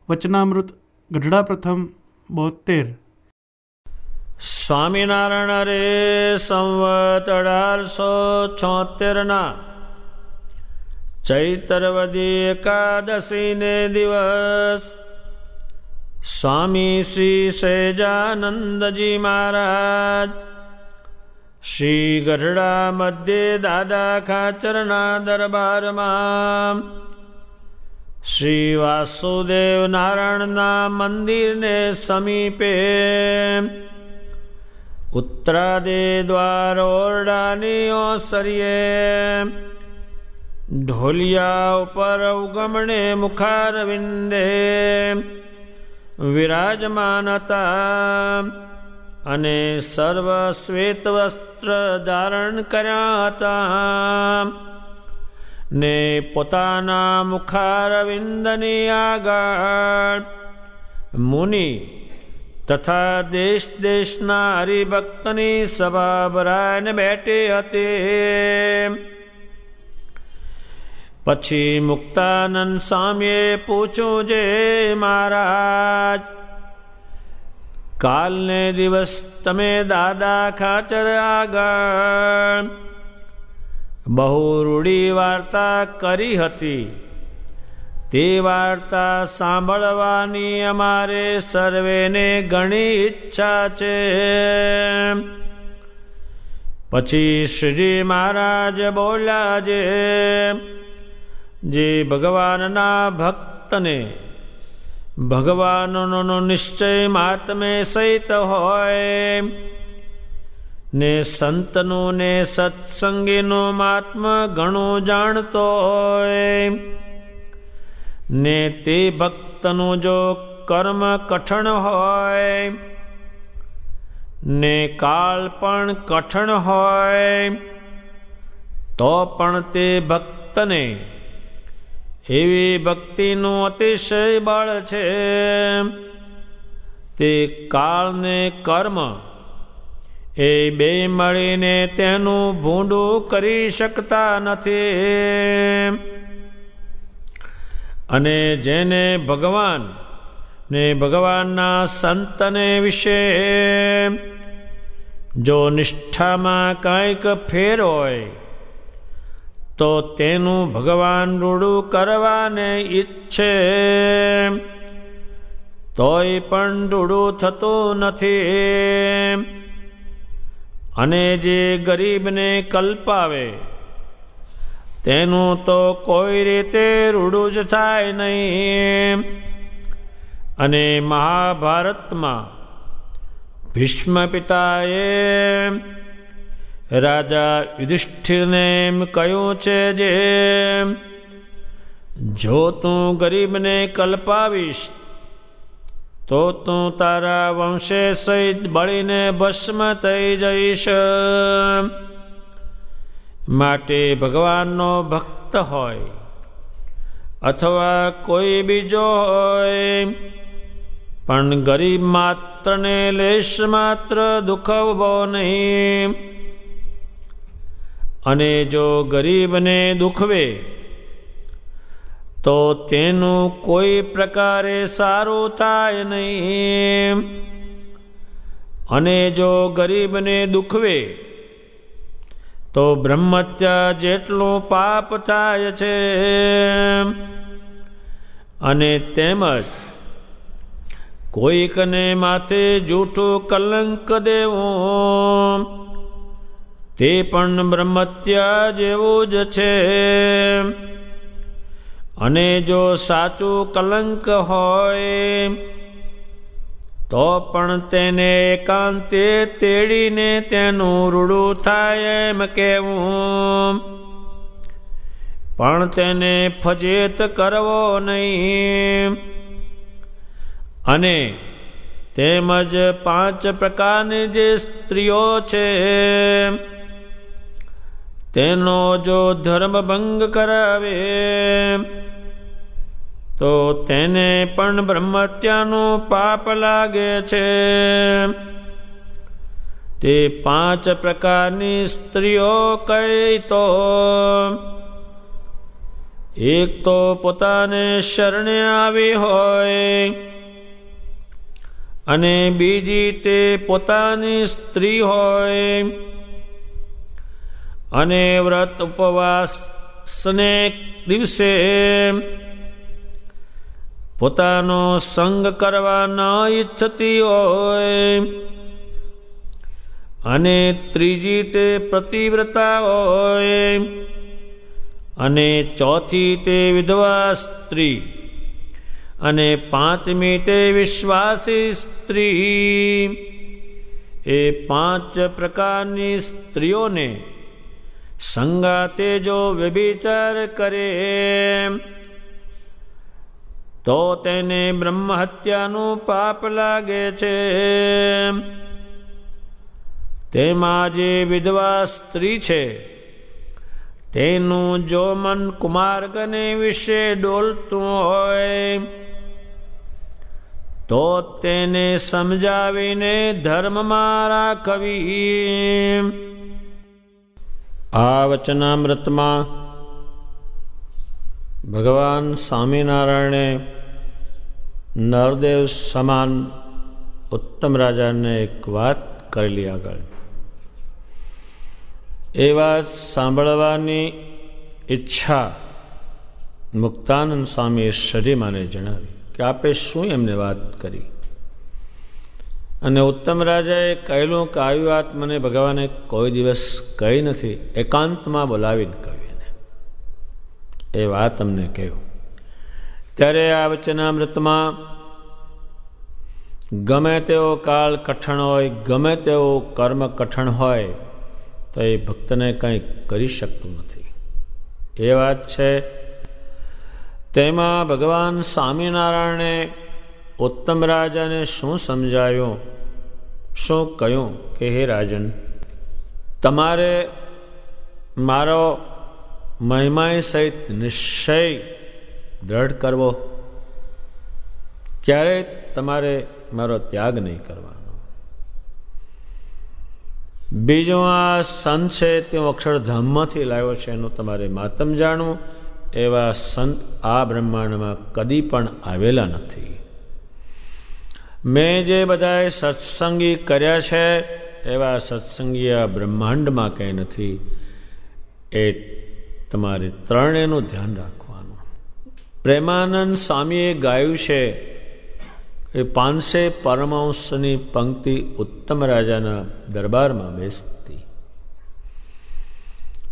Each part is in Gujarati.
વચનામૃત ગઢડા પ્રથમ 72. સ્વામિનારાયણ રે સંવત 1876 ચૈતરવદી એકાદશી ને દિવસ સ્વામી શ્રી સહેજાનંદજી મહારાજ શ્રી ગઢડા મધ્યે દાદા ખાચરના દરબારમાં શ્રી વાસુદેવ નારાયણના મંદિરને સમીપે ઉત્તરાદે દ્વાર ઓરડાની ઓસરીએ ઢોલિયા ઉપર ઉગમણે મુખારવિંદે વિરાજમાન હતા અને સર્વ શ્વેત વસ્ત્ર ધારણ કર્યા હતા ને પોતાના મુખારવિંદની આગળ મુનિ તથા દેશ દેશના હરિભક્તની સભા ભરાઈને બેઠી હતી. પછી મુક્તાનંદ સ્વામીએ પૂછ્યું, જે મહારાજ, કાલને દિવસ તમે દાદા ખાચર આગળ બહુ રૂડી વાર્તા કરી હતી, તે વાર્તા સાંભળવાની અમારે સર્વેને ઘણી ઈચ્છા છે. પછી શ્રીજી મહારાજ બોલ્યા, જે ભગવાનના ભક્તને ભગવાનનો નિશ્ચય મહાત્મે સહિત હોય ને સંતનું ને સત્સંગીનું મહાત્મા ઘણું જાણતો હોય ને તે ભક્તનું જો કર્મ કઠણ હોય ને કાળ પણ કઠણ હોય તો પણ તે ભક્તને એવી ભક્તિનું અતિશય બળ છે. તે કાળ ને કર્મ એ બે મળીને તેનું ભૂંડું કરી શકતા નથી. અને જેને ભગવાન ને ભગવાનના સંતને વિશે જો નિષ્ઠામાં કાંઈક ફેર હોય તો તેનું ભગવાન રૂડું કરવાને ઈચ્છે તોય પણ રૂડું થતું નથી. અને જે ગરીબને કલ્પાવે તેનું તો કોઈ રીતે રૂડું જ થાય નહીં. અને મહાભારતમાં ભીષ્મ પિતાએ રાજા યુધિષ્ઠિરને એમ કહ્યું છે, જે જો તું ગરીબને કલ્પાવીશ તો તું તારા વંશે સહિત બળીને ભસ્મ થઈ જઈશ. માટે ભગવાનનો ભક્ત હોય અથવા કોઈ બીજો હોય પણ ગરીબ માત્રને લેશ માત્ર દુખવવો નહીં. અને જો ગરીબને દુખવે તો તેનું કોઈ પ્રકારે સારું થાય નહીં. અને જો ગરીબને દુખવે તો બ્રહ્મત્યા જેટલું પાપ થાય છે. અને તેમજ કોઈકને માથે જૂઠું કલંક દેવું તે પણ બ્રહ્મત્યા જેવું જ છે. અને જો સાચું કલંક હોય તો પણ તેને એકાંતે તેડીને તેનું રૂડું થાય એમ કહેવું, પણ તેને ફજેત કરવો નહીં. અને તેમજ 5 પ્રકારની જે સ્ત્રીઓ છે તેનો જો ધર્મભંગ કરાવે તો તેને પણ બ્રહ્મત્યાનું પાપ લાગે છે. તે 5 પ્રકારની સ્ત્રીઓ કઈ તો એક તો પોતાને શરણે આવી હોય અને બીજી તે પોતાની સ્ત્રી હોય અને વ્રત ઉપવાસને દિવસે પોતાનો સંગ કરવા ન ઈચ્છતી હોય અને ત્રીજી તે પ્રતિવ્રતા હોય અને ચોથી તે વિધવા સ્ત્રી અને પાંચમી તે વિશ્વાસી સ્ત્રી, એ 5 પ્રકારની સ્ત્રીઓને સંગાતે જો વ્યભિચાર કરે તો તેને બ્રહ્મહત્યાનું પાપ લાગે છે. તેમાં જે વિધવા સ્ત્રી છે તેનું જો મન કુમાર્ગને વિશે ડોલતું હોય તો તેને સમજાવીને ધર્મમાં રાખવી. આ વચનામૃતમાં ભગવાન સ્વામિનારાયણે નરદેવ સમાન ઉત્તમ રાજાને એક વાત કરેલી આગળ. એ વાત સાંભળવાની ઈચ્છા મુક્તાનંદ સ્વામીએ સજીમાને જણાવી કે આપે શું એમને વાત કરી. અને ઉત્તમ રાજાએ કહેલું કે આવી વાત મને ભગવાને કોઈ દિવસ કહી નથી, એકાંતમાં બોલાવીને કહી એને એ વાત અમને કહ્યું. ત્યારે આ વચનામૃતમાં ગમે તેવો કાળ કઠણ હોય, ગમે તેવો કર્મ કઠણ હોય તો એ ભક્તને કંઈ કરી શકતું નથી એ વાત છે. તેમાં ભગવાન સ્વામિનારાયણે ઉત્તમ રાજાને શું સમજાયું, શું કહ્યું કે હે રાજન, તમારે મારો મહિમાય સહિત નિશ્ચય દ્રઢ કરવો, ક્યારેય તમારે મારો ત્યાગ નહીં કરવાનો. બીજું આ સંત છે તે અક્ષરધામમાંથી લાવ્યો છે એનું તમારે માતમ જાણવું. એવા સંત આ બ્રહ્માંડમાં કદી પણ આવેલા નથી. મેં જે બધાએ સત્સંગી કર્યા છે એવા સત્સંગી આ બ્રહ્માંડમાં કંઈ નથી. એ તમારે ત્રણેયનું ધ્યાન રાખવાનું. પ્રેમાનંદ સ્વામીએ ગાયું છે એ 500 પરમહંસની પંક્તિ ઉત્તમ રાજાના દરબારમાં બેસતી.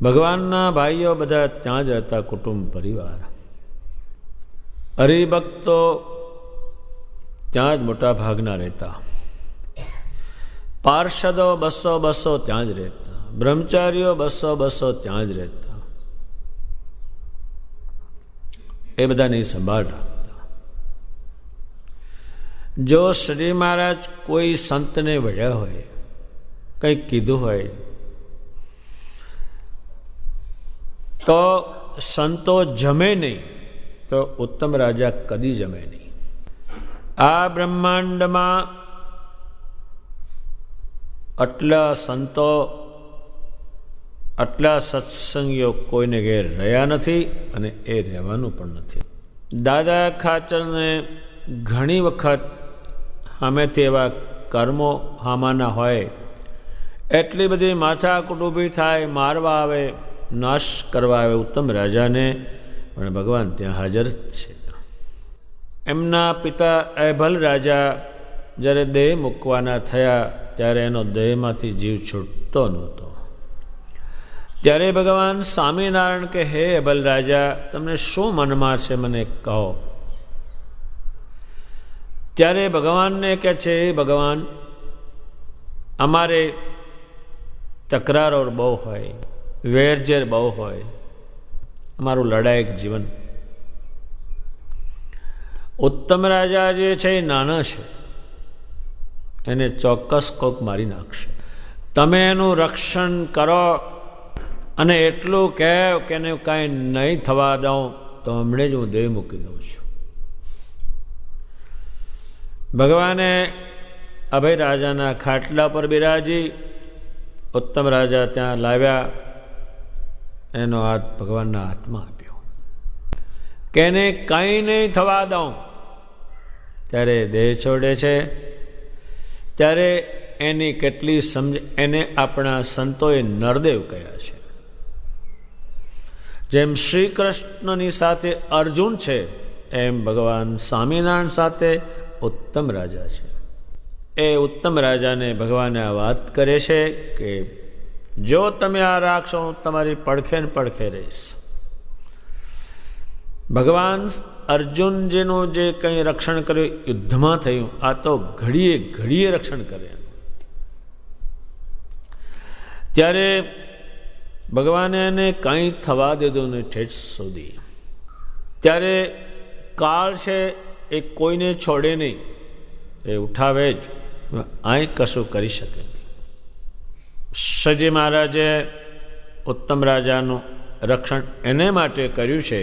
ભગવાનના ભાઈઓ બધા ત્યાં જ રહેતા, કુટુંબ પરિવાર. હરિભક્તો ત્યાં જ મોટા ભાગના રહેતા. પાર્ષદો 200 ત્યાં જ રહેતા. બ્રહ્મચારીઓ 200 ત્યાં જ રહેતા. એ બધાની સંભાળ રાખતા. જો શ્રી મહારાજ કોઈ સંતને વળ્યા હોય, કંઈક કીધું હોય તો સંતો જમે નહીં, તો ઉત્તમ રાજા કદી જમે નહીં. આ બ્રહ્માંડમાં આટલા સંતો, આટલા સત્સંગીઓ કોઈને ઘેર રહ્યા નથી અને એ રહેવાનું પણ નથી. દાદા ખાચરને ઘણી વખત સામેથી એવા કર્મો હામાના હોય, એટલી બધી માથાકૂટ ઊભી થાય, મારવા આવે, નાશ કરવા આવે ઉત્તમ રાજાને, પણ ભગવાન ત્યાં હાજર જ છે. એમના પિતા એભલ રાજા જ્યારે દેહ મૂકવાના થયા ત્યારે એનો દેહમાંથી જીવ છૂટતો નહોતો. ત્યારે ભગવાન સ્વામિનારાયણ કે હે એભલ રાજા, તમને શું મનમાં છે મને કહો. ત્યારે ભગવાનને કહે છે, ભગવાન અમારે તકરારો બહુ હોય, વેરઝેર બહુ હોય, અમારું લડાયક જીવન. ઉત્તમ રાજા જે છે એ નાના છે, એને ચોક્કસ કોક મારી નાખશે. તમે એનું રક્ષણ કરો અને એટલું કહે કે એને કાંઈ નહીં થવા દઉં તો હમણે જ હું દેહ મૂકી દઉં છું. ભગવાને અભય રાજાના ખાટલા પર બિરાજી ઉત્તમ રાજા ત્યાં લાવ્યા, એનો હાથ ભગવાનના હાથમાં આપ્યો. કે એને કંઈ નહીં થવા દઉં, ત્યારે દેહ છોડે છે. ત્યારે એની કેટલી સમજ, એને આપણા સંતોએ નરદેવ કહ્યા છે. જેમ શ્રી કૃષ્ણની સાથે અર્જુન છે, એમ ભગવાન સ્વામિનારાયણ સાથે ઉત્તમ રાજા છે. એ ઉત્તમ રાજાને ભગવાને આ વાત કરે છે કે જો તમે આ રાખશો, હું તમારી પડખે ને પડખે રહીશ. ભગવાન અર્જુનજીનું જે કંઈ રક્ષણ કર્યું યુદ્ધમાં થયું, આ તો ઘડીએ ઘડીએ રક્ષણ કરે. ત્યારે ભગવાને એને કંઈ થવા દીધું ને ઠેઠ સુધી. ત્યારે કાળ છે એ કોઈને છોડે નહીં, એ ઉઠાવે જ, અહીં કશું કરી શકે નહીં. શ્રીજી મહારાજે ઉત્તમ રાજાનું રક્ષણ એને માટે કર્યું છે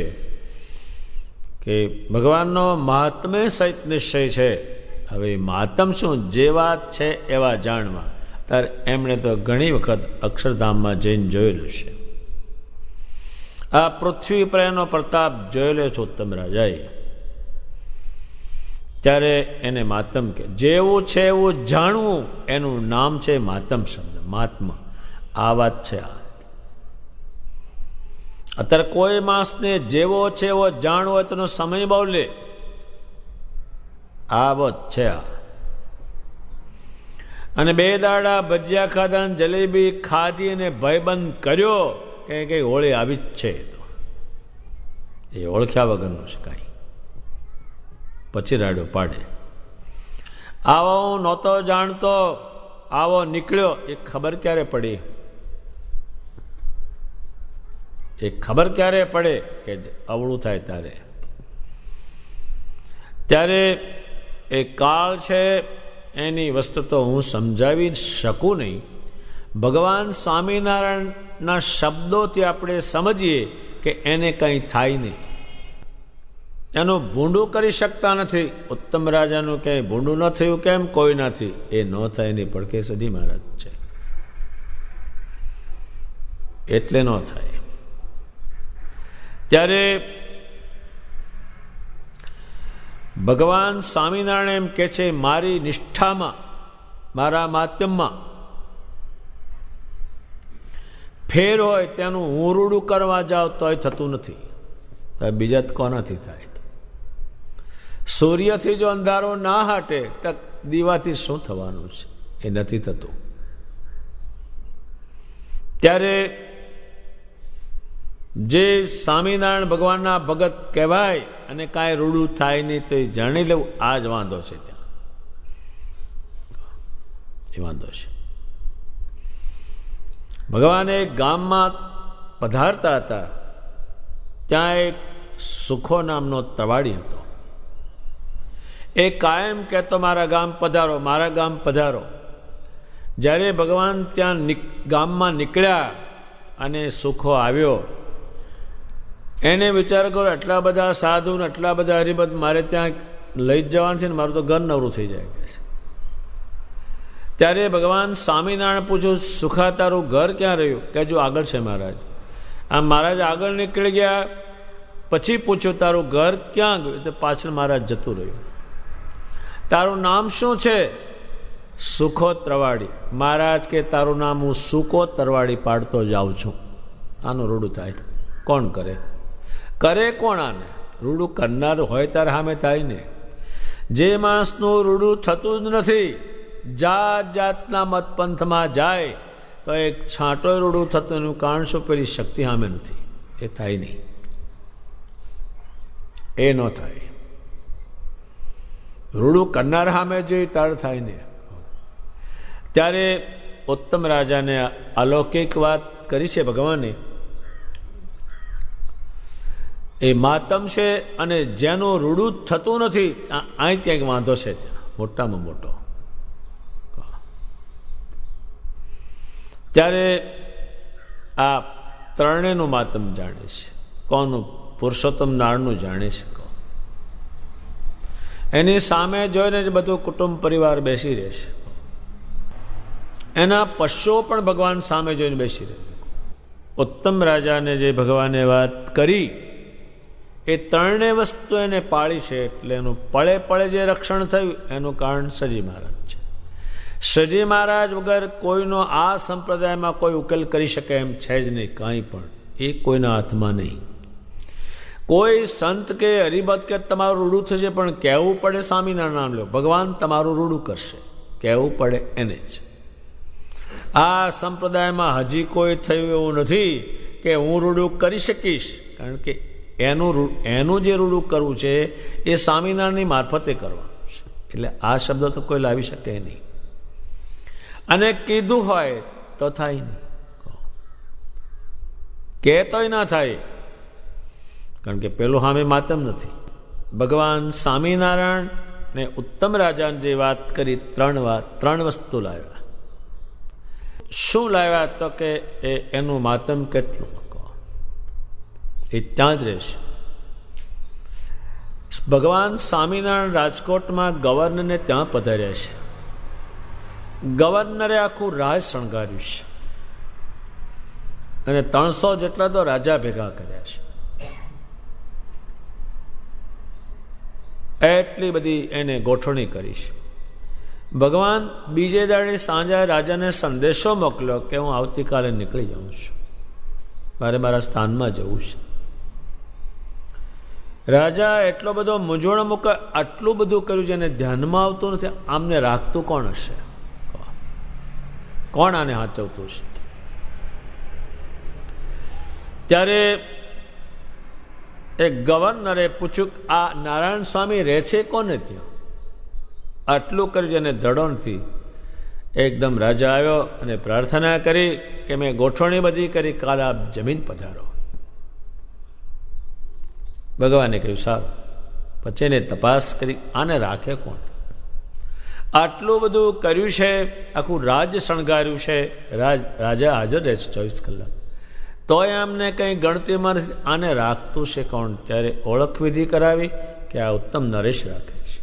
કે ભગવાનનો મહાત્મ્ય સહિત નિશ્ચય છે. હવે મહાત્મ શું, જે વાત છે એવા જાણવા. ત્યારે એમણે તો ઘણી વખત અક્ષરધામમાં જઈને જોયેલું છે. આ પૃથ્વી પર એનો પ્રતાપ જોયેલો છે ઉત્તમ રાજાએ. ત્યારે એને માતમ કે જેવું છે એવું જાણવું, એનું નામ છે માતમ શબ્દ, મહાત્મા. આ વાત છે. અત્યારે કોઈ માણસને જેવો છે એવો જાણવો હોય તો સમય બહુ લે. આ વાત છે. અને 2 દાડા ભજીયા ખાધા, જલેબી ખાધી અને ભયબંધ કર્યો કે કઈ હોળી આવી જ છે, તો એ ઓળખ્યા વગરનું છે કાંઈ. પછી રાડો પાડે. આવો હું નહોતો જાણતો, આવો નીકળ્યો, એ ખબર ક્યારે પડી? એ ખબર ક્યારે પડે કે અવળું થાય ત્યારે. ત્યારે એ કાળ છે એની વસ્તુ તો હું સમજાવી શકું નહીં. ભગવાન સ્વામિનારાયણના શબ્દોથી આપણે સમજીએ કે એને કંઈ થાય નહીં. એનું ભૂંડું કરી શકતા નથી. ઉત્તમ રાજાનું ક્યાંય ભૂંડું ન થયું, કેમ? કોઈ નથી. એ ન થાય એની પડખે સદી મહારાજ છે, એટલે ન થાય. ત્યારે ભગવાન સ્વામિનારાયણ એમ કે છે, મારી નિષ્ઠામાં, મારા માધ્યમમાં ફેર હોય તેનું હું રૂડું કરવા જાઉં તોય થતું નથી. તો બીજા કોનાથી થાય? સૂર્યથી જો અંધારો ના હાટે તો દીવાથી શું થવાનું છે? એ નથી થતું. ત્યારે જે સ્વામિનારાયણ ભગવાનના ભગત કહેવાય અને કાંઈ રૂડું થાય નહીં તો એ જાણી લેવું, આ જ વાંધો છે. ત્યાં એ વાંધો છે. ભગવાન એક ગામમાં પધારતા હતા. ત્યાં એક સુખો નામનો તવાડી હતો. એ કાયમ કહેતો, મારા ગામ પધારો, મારા ગામ પધારો. જ્યારે ભગવાન ત્યાં ગામમાં નીકળ્યા અને સુખો આવ્યો, એને વિચાર કરો, આટલા બધા સાધુ ને આટલા બધા હરિભક્ત મારે ત્યાં લઈ જ જવાનું છે ને, મારું તો ઘર નવરું થઈ જાય છે. ત્યારે ભગવાન સ્વામિનારાયણ પૂછ્યું, સુખા તારું ઘર ક્યાં રહ્યું? કે જો આગળ છે મહારાજ. આમ મહારાજ આગળ નીકળી ગયા. પછી પૂછ્યું, તારું ઘર ક્યાં ગયું? તો પાછળ મહારાજ જતું રહ્યું. તારું નામ શું છે? સુખો તરવાડી. મહારાજ કે તારું નામ હું સુકો તરવાડી પાડતો જાઉં છું. આનું રૂડું થાય કોણ કરે? કરે કોણ આને? રૂડું કરનાર હોય ત્યારે સામે થાય ને. જે માણસનું રૂડું થતું જ નથી, જાત જાતના મતપંથમાં જાય તો એક છાંટોય રૂડું થતું, એનું કારણ શું? પેલી શક્તિ સામે નથી. એ થાય નહીં, એ ન થાય. રૂડું કરનાર સામે જોઈ તારે થાય ને. ત્યારે ઉત્તમ રાજાને અલૌકિક વાત કરી છે ભગવાને. એ માતમ છે અને જેનું રૂડું થતું નથી, અહીં ક્યાંક વાંધો છે, ત્યાં મોટામાં મોટો. ત્યારે આ ત્રણેયનું માતમ જાણે છે. કોનું? પુરુષોત્તમ નારાયણનું જાણે છે. એની સામે જોઈને જ બધું કુટુંબ પરિવાર બેસી રહેશે. એના પશુઓ પણ ભગવાન સામે જોઈને બેસી રહે. ઉત્તમ રાજાને જે ભગવાને વાત કરી એ ત્રણેય વસ્તુ એને પાળી છે, એટલે એનું પળે પળે જે રક્ષણ થયું એનું કારણ શ્રીજી મહારાજ છે. શ્રીજી મહારાજ વગર કોઈનો આ સંપ્રદાયમાં કોઈ ઉકેલ કરી શકે એમ છે જ નહીં, કાંઈ પણ એ કોઈના હાથમાં નહીં. કોઈ સંત કે હરિભક્ત કે તમારું રૂડું થશે પણ કહેવું પડે સ્વામિનારાયણ નામ લો, ભગવાન તમારું રૂડું કરશે, કહેવું પડે એને જ. આ સંપ્રદાયમાં હજી કોઈ થયું એવું નથી કે હું રૂડું કરી શકીશ, કારણ કે એનું જે રૂડું કરવું છે એ સ્વામિનારાયણની મારફતે કરવાનું છે, એટલે આ શબ્દ તો કોઈ લાવી શકે નહીં. અને કીધું હોય તો થાય નહીં, કહેતોય ના થાય, કારણ કે પેલું સામે માતમ નથી. ભગવાન સ્વામિનારાયણ ને ઉત્તમ રાજાને જે વાત કરી, ત્રણ વસ્તુ લાવ્યા. શું લાવ્યા? તો કે એનું માતમ કેટલું એ ત્યાં જ રહેશે. ભગવાન સ્વામિનારાયણ રાજકોટમાં ગવર્નરને ત્યાં પધાર્યા છે. ગવર્નરે આખું રાજ શણગાર્યું છે અને 300 જેટલા તો રાજા ભેગા કર્યા છે. એટલી બધી એને ગોઠવણી કરી છે. ભગવાન બીજે દાડે સાંજે રાજાને સંદેશો મોકલ્યો કે હું આવતીકાલે નીકળી જાઉં છું, મારે મારા સ્થાનમાં જવું છે. રાજા એટલો બધો મૂંઝવણ મૂકે, આટલું બધું કર્યું જેને ધ્યાનમાં આવતું નથી. આમને રાખતું કોણ હશે? કોણ આને હાચવતું છે? ત્યારે એક ગવર્નરે પૂછ્યું, આ નારાયણ સ્વામી રહે છે કોને ત્યાં? આટલું કર્યું જેને ધડો નથી. એકદમ રાજા આવ્યો અને પ્રાર્થના કરી કે મેં ગોઠવણી બધી કરી, કાલે આપ જમીન પધારો. ભગવાને કહ્યું સારું. પછી એને તપાસ કરી, આને રાખે કોણ? આટલું બધું કર્યું છે, આખું રાજ શણગાર્યું છે, રાજા હાજર રહે છે 24 કલાક, તોય એમને કંઈ ગણતીમાં નથી. આને રાખતું છે કોણ? ત્યારે ઓળખ વિધિ કરાવી કે આ ઉત્તમ નરેશ રાખે છે.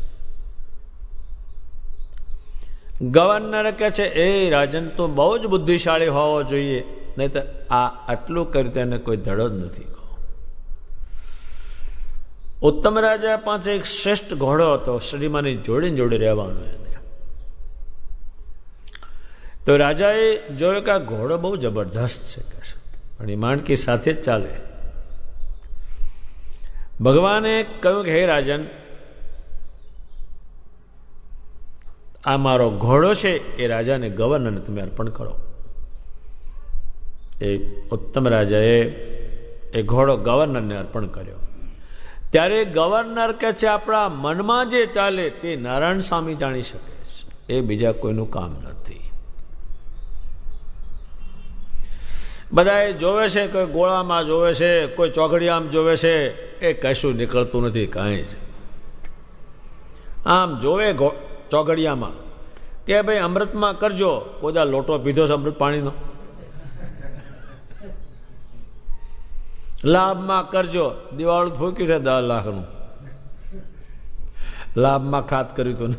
ગવર્નર કહે છે એ રાજન તો બહુ જ બુદ્ધિશાળી હોવો જોઈએ, નહીં તો આ આટલું કર્યું તેને કોઈ ધડો જ નથી. ઉત્તમ રાજા પાસે એક શ્રેષ્ઠ ઘોડો હતો, શ્રીમાની જોડે જોડે રહેવાનો એને. તો રાજાએ જોયું કે આ ઘોડો બહુ જબરદસ્ત છે, પણ એ માણકી સાથે જ ચાલે. ભગવાને કહ્યું કે હે રાજન, આ મારો ઘોડો છે એ રાજાને ગવર્નરને તમે અર્પણ કરો. એ ઉત્તમ રાજાએ એ ઘોડો ગવર્નરને અર્પણ કર્યો. ત્યારે ગવર્નર કહે છે આપણા મનમાં જે ચાલે તે નારાયણ સ્વામી જાણી શકે છે, એ બીજા કોઈનું કામ નથી. બધા જોવે છે, કોઈ ગોળામાં જોવે છે, કોઈ ચોઘડિયામાં જોવે છે, એ કશું નીકળતું નથી કાંઈ જ. આમ જોવે ચોઘડિયામાં કે ભાઈ અમૃતમાં કરજો, કોઈ લોટો પીધો છે અમૃત પાણીનો, લાભમાં કરજો, દિવાળું ફૂક્યું છે 10 લાખનું, લાભમાં ખાત કર્યું હતું,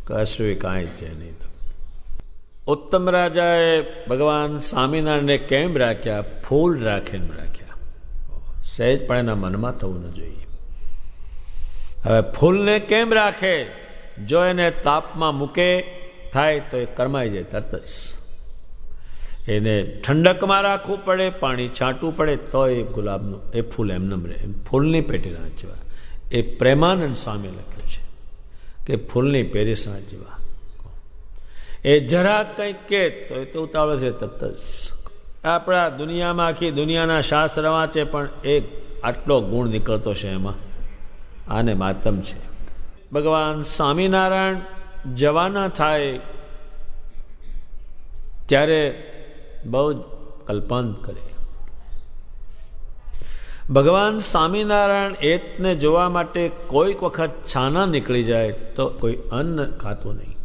કશું કાંઈ છે નહીં. ઉત્તમ રાજાએ ભગવાન સ્વામિનારાયણને કેમ રાખ્યા? ફૂલ રાખીને રાખ્યા. સહેજ પણ એના મનમાં થવું ન જોઈએ. હવે ફૂલને કેમ રાખે? જો એને તાપમાં મૂકે થાય તો એ કરમાઈ જાય તરત જ. એને ઠંડકમાં રાખવું પડે, પાણી છાંટવું પડે, તો એ ગુલાબનું એ ફૂલ એમનેમ રહે. ફૂલની પેટી સાચવા. એ પ્રેમાનંદ સ્વામી લખ્યું છે કે ફૂલની પેરી સાચવા. એ જરા કંઈક કે તો એ તો ઉતાવળે છે તરત જ. આપણા દુનિયામાં આખી દુનિયાના શાસ્ત્ર વાંચે પણ એક આટલો ગુણ નીકળતો છે એમાં. આને માતમ છે. ભગવાન સ્વામિનારાયણ જવાના થાય ત્યારે બહુ જ કલ્પાંત કરે. ભગવાન સ્વામિનારાયણ એકને જોવા માટે કોઈક વખત છાના નીકળી જાય તો કોઈ અન્ન ખાતું નહીં,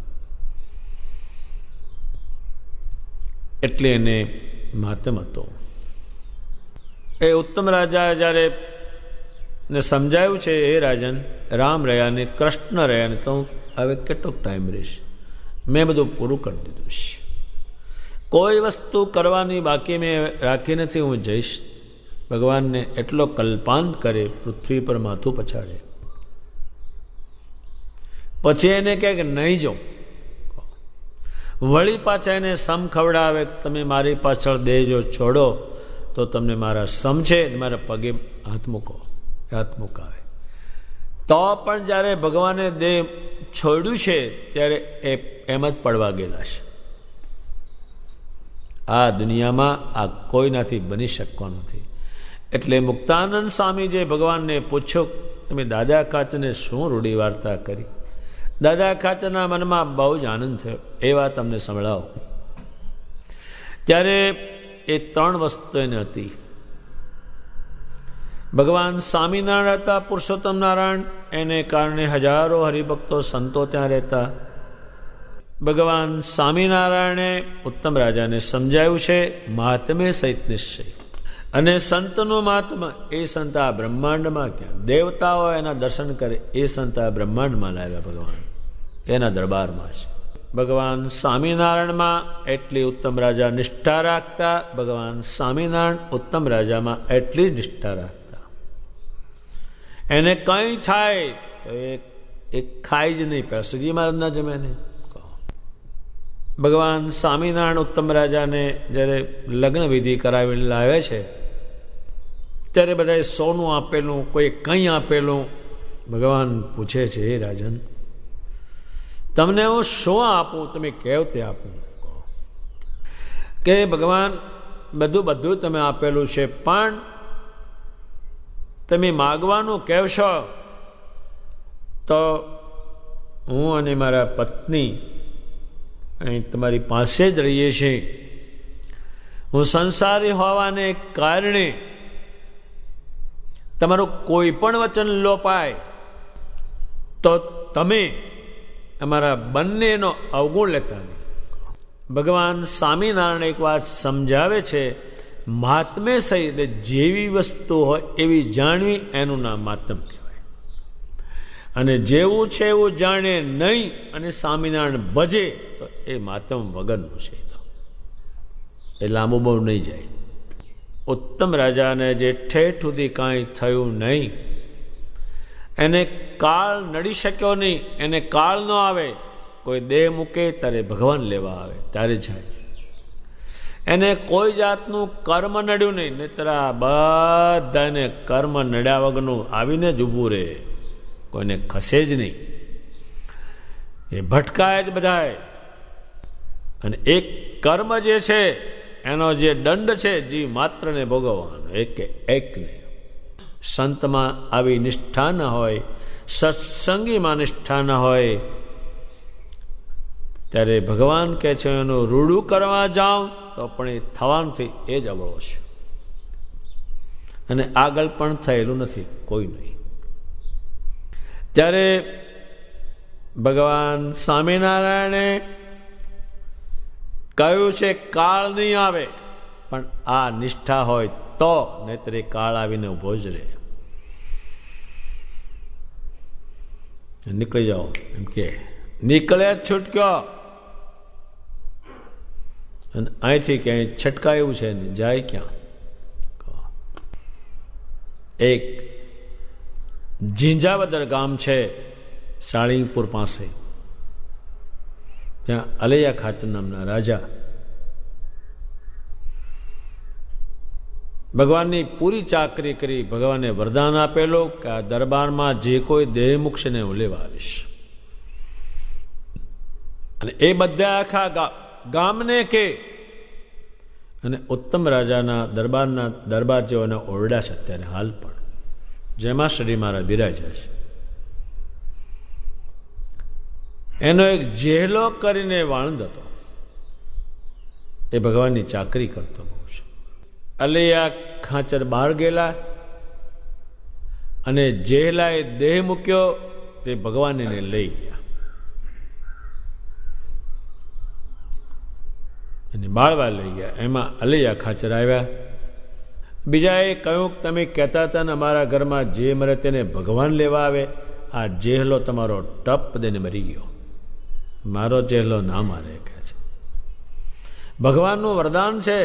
એટલે એને માતમ હતો. એ ઉત્તમ રાજા જ્યારે ને સમજાયું છે એ રાજન રામ રહ્યા ને કૃષ્ણ રહ્યા ને તો હવે કેટલો ટાઈમ રહેશે, મેં બધું પૂરું કરી દીધું છે, કોઈ વસ્તુ કરવાની બાકી મેં રાખી નથી, હું જઈશ. ભગવાનને એટલો કલ્પાંત કરે, પૃથ્વી પર માથું પછાડે, પછી એને કહે કે નહીં જાઉં, વળી પાછા એને સમ ખવડાવે, તમે મારી પાછળ દેજો છોડો તો તમને મારા સમ છે, મારા પગે હાથ મૂકો, હાથ મુકાવે. તો પણ જ્યારે ભગવાને દેહ છોડ્યું છે ત્યારે એ એમ જ પડવા ગયેલા છે. આ દુનિયામાં આ કોઈનાથી બની શકવાનું નથી. એટલે મુક્તાનંદ સ્વામીજીએ ભગવાનને પૂછ્યું, તમે દાદા ખાચરને શું રૂઢી વાર્તા કરી? દાદા ખાચરના મનમાં બહુ જ આનંદ થયો. એ વાત તમને સંભળાવો. ત્યારે એ 3 વસ્તુ એને હતી. ભગવાન સ્વામિનારાયણ હતા, પુરુષોત્તમ નારાયણ, એને કારણે હજારો હરિભક્તો સંતો ત્યાં રહેતા. ભગવાન સ્વામિનારાયણે ઉત્તમ રાજાને સમજાવ્યું છે મહાત્મ્ય સહિત નિશ્ચય. અને સંતનું મહાત્મા, એ સંત આ બ્રહ્માંડમાં ક્યાં, દેવતાઓ એના દર્શન કરે, એ સંત આ બ્રહ્માંડમાં લાવ્યા ભગવાન, એના દરબારમાં છે. ભગવાન સ્વામિનારાયણમાં એટલી ઉત્તમ રાજા નિષ્ઠા રાખતા, ભગવાન સ્વામિનારાયણ ઉત્તમ રાજામાં એટલી જ નિષ્ઠા રાખતા. એને કંઈ થાય તો એ ખાઈ જ નહીં, પેસજી મહારાજ ના જમે નહીં. ભગવાન સ્વામિનારાયણ ઉત્તમ રાજાને જ્યારે લગ્ન વિધિ કરાવી લાવે છે ત્યારે બધાએ સોનું આપેલું, કોઈ કંઈ આપેલું. ભગવાન પૂછે છે, હે રાજન, તમને હું શું આપું, તમે કેવ તે આપું? કે ભગવાન બધું તમે આપેલું છે, પણ તમે માગવાનું કહેશો તો હું અને મારા પત્ની અહીં તમારી પાસે જ રહીએ છીએ. હું સંસારી હોવાને કારણે તમારું કોઈ પણ વચન લોપાય તો તમે અમારા બંનેનો અવગુણ લેતા નહીં. ભગવાન સ્વામિનારાયણ એક વાત સમજાવે છે, મહાત્મ્ય સહિત જેવી વસ્તુ હોય એવી જાણવી, એનું નામ મહાત્મ કહેવાય. અને જેવું છે એવું જાણે નહીં અને સ્વામિનારાયણ ભજે તો એ મહાત્મ વગરનું છે, એ લાંબુ બહુ નહીં જાય. ઉત્તમ રાજાને જે ઠેઠ સુધી કાંઈ થયું નહીં, એને કાળ નડી શક્યો નહીં, એને કાળ ન આવે. કોઈ દેહ મૂકે ત્યારે ભગવાન લેવા આવે ત્યારે જાય. એને કોઈ જાતનું કર્મ નડ્યું નહીં, નહીતર આ બધાને કર્મ નડ્યા વગરનું આવીને જ ઊભું રહે, કોઈને ખસે જ નહીં, એ ભટકાય જ બધાય. અને એક કર્મ જે છે એનો જે દંડ છે જીવ માત્રને ભોગવવાનો, એકને. સંતમાં આવી નિષ્ઠા ન હોય, સત્સંગીમાં નિષ્ઠા ન હોય, ત્યારે ભગવાન કહે છે એનું રૂડું કરવા જાઉં તો પણ એ થવાનુંથી એ જ અવળો છે, અને આગળ પણ થયેલું નથી કોઈ નહીં. ત્યારે ભગવાન સ્વામિનારાયણે કહ્યું છે કાળ નહીં આવે, પણ આ નિષ્ઠા હોય તો, નહીતર એ કાળ આવીને ઉભો જ રહે. નીકળી જાઓ એમ કે નીકળે છૂટક્યો, અને અહીંથી ક્યાંય છટકાયું છે ને જાય ક્યાં? એક ઝીંઝાવદર ગામ છે સાળીંગપુર પાસે, ત્યાં અલૈયા ખાચર નામના રાજા ભગવાનની પૂરી ચાકરી કરી. ભગવાને વરદાન આપેલું કે આ દરબારમાં જે કોઈ દેહ મૂકશે ને હું લેવા આવીશ. અને એ બધા આખા ગામને કે, અને ઉત્તમ રાજાના દરબાર જેવાના ઓરડા છે અત્યારે હાલ પણ, જેમાં શ્રી મહારાજ બિરાજ્યા છે. એનો એક જેહલો કરીને વાણંદ હતો, એ ભગવાનની ચાકરી કરતો બહુ છે. અલૈયા ખાચર બહાર ગયેલા અને જેહલાએ દેહ મૂક્યો, તે ભગવાન એને લઈ ગયા અને બાળવા લઈ ગયા. એમાં અલૈયા ખાચર આવ્યા. બીજાએ કહ્યું તમે કહેતા હતા ને અમારા ઘરમાં જે મરે તેને ભગવાન લેવા આવે, આ જેહલો તમારો ટપ દઈને મરી ગયો, મારો જેહલો ના મારે કહે છે. ભગવાનનું વરદાન છે,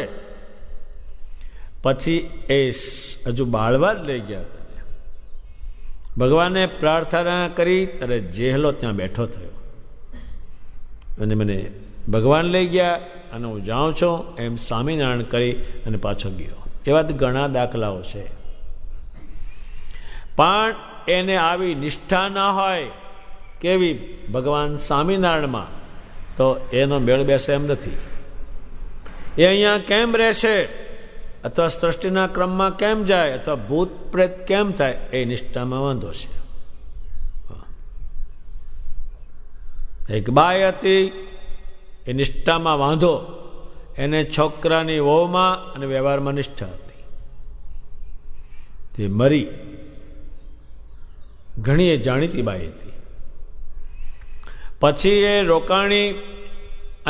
પછી એ હજુ બાળવા જ લઈ ગયા હતા. ભગવાને પ્રાર્થના કરી ત્યારે જેહલો ત્યાં બેઠો થયો અને મને ભગવાન લઈ ગયા અને હું જાઉં છું એમ સ્વામિનારાયણ કરી અને પાછો ગયો. એવા તો ઘણા દાખલાઓ છે. પણ એને આવી નિષ્ઠા ના હોય કેવી ભગવાન સ્વામિનારાયણમાં, તો એનો મેળ બેસે એમ નથી. એ અહીંયા કેમ રહેશે, અથવા સૃષ્ટિના ક્રમમાં કેમ જાય, અથવા ભૂત પ્રેત કેમ થાય, એ નિષ્ઠામાં વાંધો છે. એક બાઈ હતી, એ નિષ્ઠામાં વાંધો, એને છોકરાની વહુમાં અને વ્યવહારમાં નિષ્ઠા હતી, તે મરી. ઘણી એ જાણીતી બાઈ હતી. પછી એ રોકાણી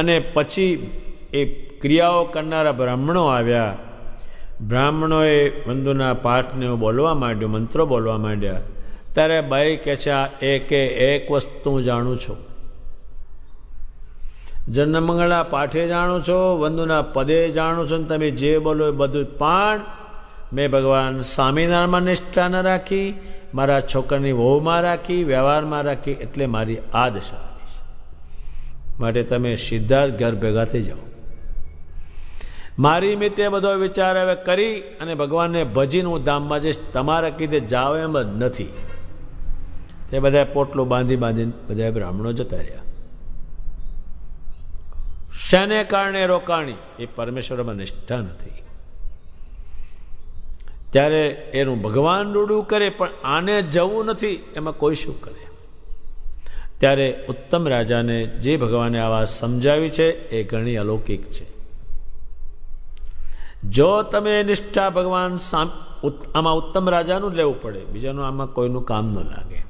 અને પછી એ ક્રિયાઓ કરનારા બ્રાહ્મણો આવ્યા. બ્રાહ્મણોએ વંદુના પાઠને બોલવા માંડ્યો, મંત્રો બોલવા માંડ્યા. ત્યારે બાઈ કહે છે, આ એક વસ્તુ હું જાણું છું, જન્મમંગળા પાઠે જાણું છો, વંદુના પદે જાણું છું, તમે જે બોલો એ બધું. પણ મેં ભગવાન સ્વામિનારાયણમાં નિષ્ઠા ન રાખી, મારા છોકરાની વહુમાં રાખી, વ્યવહારમાં રાખી, એટલે મારી આ દશા આવી છે. માટે તમે સીધા જ ઘર ભેગા થઈ જાઓ. મારી મિત્રે બધો વિચાર હવે કરી અને ભગવાનને ભજીને હું ધામમાં જઈશ, તમારા કીધે જાઓ એમ જ નથી. તે બધા પોટલું બાંધીને બધા બ્રાહ્મણો જતા રહ્યા. શેને કારણે રોકાણી? એ પરમેશ્વરમાં નિષ્ઠા નથી. ત્યારે એનું ભગવાન રૂડું કરે, પણ આને જવું નથી, એમાં કોઈ શું કરે? ત્યારે ઉત્તમ રાજાને જે ભગવાને આ વાત સમજાવી છે એ ઘણી અલૌકિક છે. જો તમે નિષ્ઠા ભગવાન આમાં ઉત્તમ રાજાનું જ લેવું પડે, બીજાનું આમાં કોઈનું કામ ન લાગે.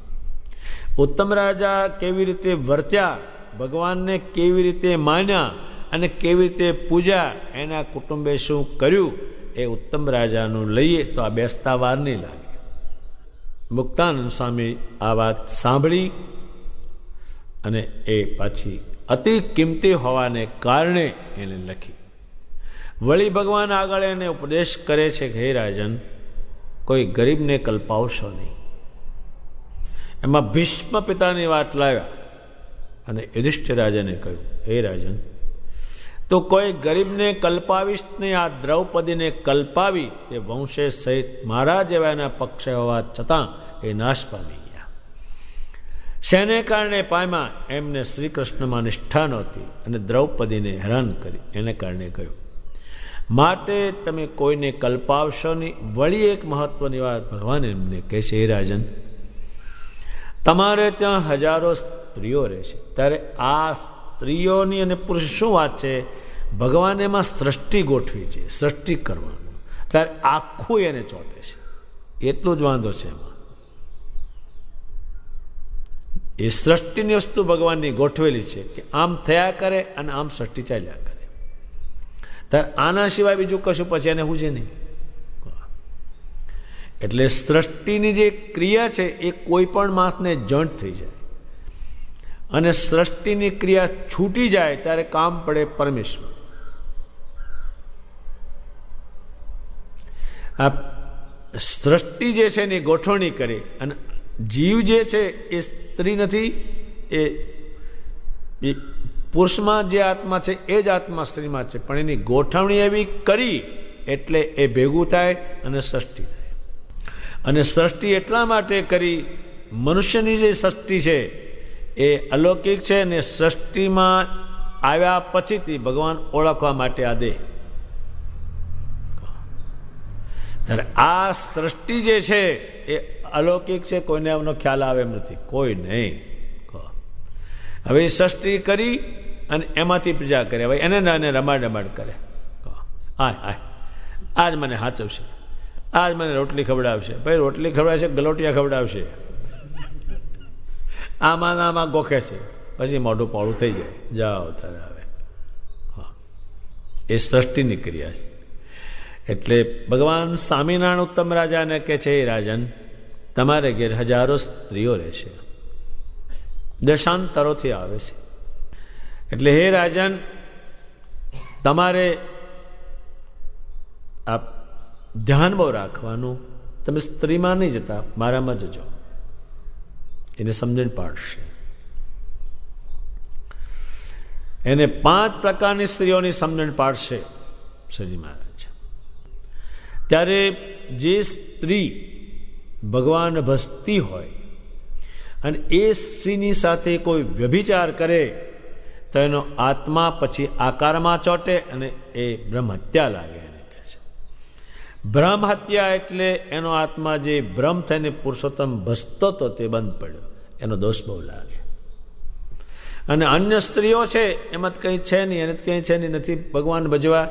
ઉત્તમ રાજા કેવી રીતે વર્ત્યા, ભગવાનને કેવી રીતે માન્યા અને કેવી રીતે પૂજા, એના કુટુંબે શું કર્યું, એ ઉત્તમ રાજાનું લઈએ તો આ બેસતા વાર નહીં લાગે. મુક્તાનંદ સ્વામી આ વાત સાંભળી અને એ પાછી અતિ કિંમતી હોવાને કારણે એને લખી. વળી ભગવાન આગળ એને ઉપદેશ કરે છે કે હે રાજન, કોઈ ગરીબને કલ્પાવશો નહીં. એમાં ભીષ્મ પિતાની વાત લાવ્યા અને યુધિષ્ઠિર રાજાને કહ્યું, હે રાજન, તો કોઈ ગરીબને કલ્પાવીશ નહીં. આ દ્રૌપદીને કલ્પાવી, તે વંશે સહિત મારા જેવા એના પક્ષે હોવા છતાં એ નાશ પામી ગયા. શેને કારણે પામ્યા? એમને શ્રી કૃષ્ણમાં નિષ્ઠા નહોતી અને દ્રૌપદીને હેરાન કરી, એને કારણે કહ્યું. માટે તમે કોઈને કલ્પાવશો નહીં. વળી એક મહત્વની વાત ભગવાન એમને કહે છે, હે રાજન, તમારે ત્યાં હજારો સ્ત્રીઓ રહે છે. ત્યારે આ સ્ત્રીઓની અને પુરુષ શું વાત છે? ભગવાન એમાં સૃષ્ટિ ગોઠવી છે, સૃષ્ટિ કરવાનું. ત્યારે આખું એને ચોંટે છે, એટલું જ વાંધો છે એમાં. એ સૃષ્ટિની વસ્તુ ભગવાનની ગોઠવેલી છે કે આમ થયા કરે અને આમ સૃષ્ટિ ચાલ્યા કરે. ત્યારે આના સિવાય બીજું કશું પછી એને હુજે નહીં. એટલે સૃષ્ટિની જે ક્રિયા છે એ કોઈ પણ માણસને જોઈન્ટ થઈ જાય અને સૃષ્ટિની ક્રિયા છૂટી જાય ત્યારે કામ પડે પરમેશ્વર. આ સૃષ્ટિ જે છે એની ગોઠવણી કરી અને જીવ જે છે એ સ્ત્રી નથી, એ પુરુષમાં જે આત્મા છે એ જ આત્મા સ્ત્રીમાં છે, પણ એની ગોઠવણી એવી કરી એટલે એ ભેગું થાય અને સૃષ્ટિ થાય. અને સૃષ્ટિ એટલા માટે કરી, મનુષ્યની જે સૃષ્ટિ છે એ અલૌકિક છે અને સૃષ્ટિમાં આવ્યા પછીથી ભગવાન ઓળખવા માટે આ દેહ. ત્યારે આ સૃષ્ટિ જે છે એ અલૌકિક છે, કોઈને એનો ખ્યાલ આવે એમ નથી, કોઈ નહીં. હવે એ સૃષ્ટિ કરી અને એમાંથી પૂજા કરે, હવે એને ના રમાડ કરે. આજ મને હાચવશે, આજ મને રોટલી ખવડાવશે. ભાઈ રોટલી ખવડાવશે, ગલોટિયા ખવડાવશે, આમાં ગોખે છે, પછી મોઢું પોળું થઈ જાય. જાઓ તારે આવે. એ સૃષ્ટિની ક્રિયા છે. એટલે ભગવાન સ્વામિનારાયણ ઉત્તમ રાજાને કહે છે, એ રાજન, તમારે ઘેર હજારો સ્ત્રીઓ રહેશે, દેશાંતરોથી આવે છે. એટલે હે રાજન, તમારે આ ધ્યાન બહુ રાખવાનું. તમે સ્ત્રીમાં નહીં જતા, મારામાં જજો, એને સમજણ પાડશે. એને 5 પ્રકારની સ્ત્રીઓની સમજણ પાડશે શ્રીજી મહારાજ. ત્યારે જે સ્ત્રી ભગવાન ભજતી હોય અને એ સ્ત્રીની સાથે કોઈ વ્યભિચાર કરે તો એનો આત્મા પછી આકારમાં ચોંટે અને એ બ્રહ્મ હત્યા લાગે. એને કહે છે બ્રહ્મ હત્યા, એટલે એનો આત્મા જે બ્રહ્મ થઈને પુરુષોત્તમ ભજતો હતો તે બંધ પડ્યો, એનો દોષ બહુ લાગે. અને અન્ય સ્ત્રીઓ છે એમાં કંઈ છે નહીં, એને કંઈ છે નહીં, નથી ભગવાન ભજવા,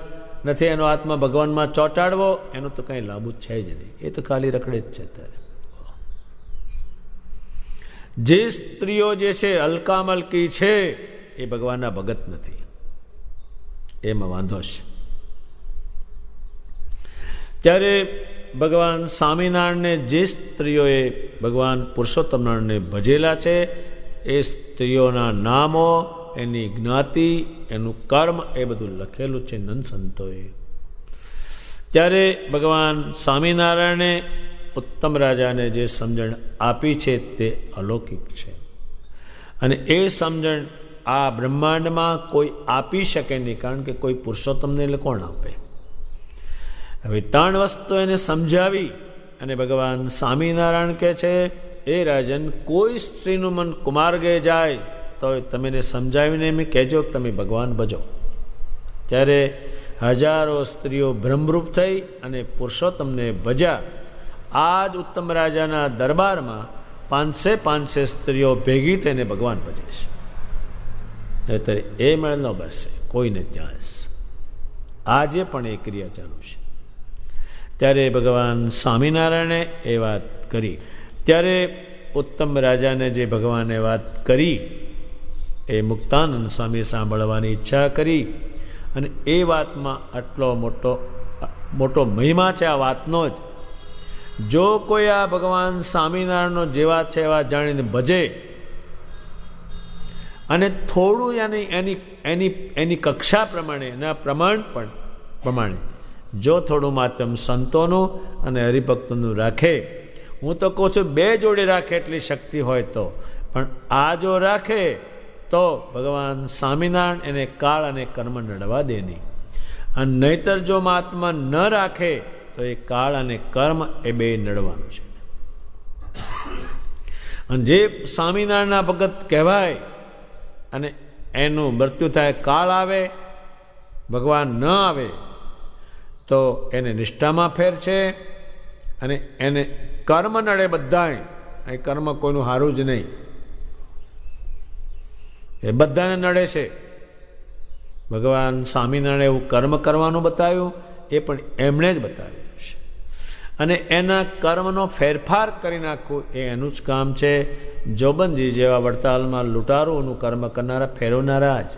નથી એનો આત્મા ભગવાનમાં ચોંટાડવો, એનો તો કંઈ લાભ છે જ નહીં, એ તો ખાલી રખડે જ છે. ત્યારે જે સ્ત્રીઓ જે છે અલકામલકી છે એ ભગવાનના ભગત નથી, એમાં વાંધો છે. ત્યારે ભગવાન સ્વામિનારાયણને જે સ્ત્રીઓએ ભગવાન પુરુષોત્તમ નારાયણને ભજેલા છે એ સ્ત્રીઓના નામો, એની જ્ઞાતિ, એનું કર્મ એ બધું લખેલું છે નંદ સંતોએ. ત્યારે ભગવાન સ્વામિનારાયણે ઉત્તમ રાજાને જે સમજણ આપી છે તે અલૌકિક છે. અને એ સમજણ આ બ્રહ્માંડમાં કોઈ આપી શકે નહીં, કારણ કે કોઈ પુરુષોત્તમને એટલે કોણ આપે? હવે 3 વસ્તુ એને સમજાવી અને ભગવાન સ્વામિનારાયણ કહે છે એ રાજન, કોઈ સ્ત્રીનું મન કુમાર્ગે જાય તો તમે એને સમજાવીને એમ કહેજો કે તમે ભગવાન ભજો. ત્યારે હજારો સ્ત્રીઓ બ્રહ્મરૂપ થઈ અને પુરુષોત્તમને ભજ્યા. આ જ ઉત્તમ રાજાના દરબારમાં 500 સ્ત્રીઓ ભેગી થઈને ભગવાન ભજે છે. ત્યારે એ મેળ ન બેસે કોઈને ત્યાં. આજે પણ એ ક્રિયા ચાલુ છે. ત્યારે ભગવાન સ્વામિનારાયણે એ વાત કરી. ત્યારે ઉત્તમ રાજાને જે ભગવાને વાત કરી એ મુક્તાનંદ સ્વામી સાંભળવાની ઈચ્છા કરી. અને એ વાતમાં આટલો મોટો મહિમા છે આ વાતનો જ. જો કોઈ આ ભગવાન સ્વામિનારાયણનો જેવા છે એવા જાણીને ભજે અને થોડું એની કક્ષા પ્રમાણે, એના પ્રમાણે જો થોડું માત્રમ સંતોનું અને હરિભક્તોનું રાખે, હું તો કહું છું 2 જોડે રાખે એટલી શક્તિ હોય તો, પણ આ જો રાખે તો ભગવાન સ્વામિનારાયણ એને કાળ અને કર્મ નડવા દે નહીં. અને નહીતર જો મહાત્મા ન રાખે તો એ કાળ અને કર્મ એ 2 નડવાનું છે. અને જે સ્વામિનારાયણના ભગત કહેવાય અને એનું મૃત્યુ થાય, કાળ આવે, ભગવાન ન આવે તો એને નિષ્ઠામાં ફેર છે અને એને કર્મ નડે બધાય. એ કર્મ કોઈનું સારું જ નહીં, એ બધાને નડે છે. ભગવાન સ્વામિનારાયણે એવું કર્મ કરવાનું બતાવ્યું, એ પણ એમણે જ બતાવ્યું છે. અને એના કર્મનો ફેરફાર કરી નાખવું એ એનું જ કામ છે. જોબનજી જેવા વડતાલમાં લૂંટારોનું કર્મ કરનારા ફેરવનારા જ.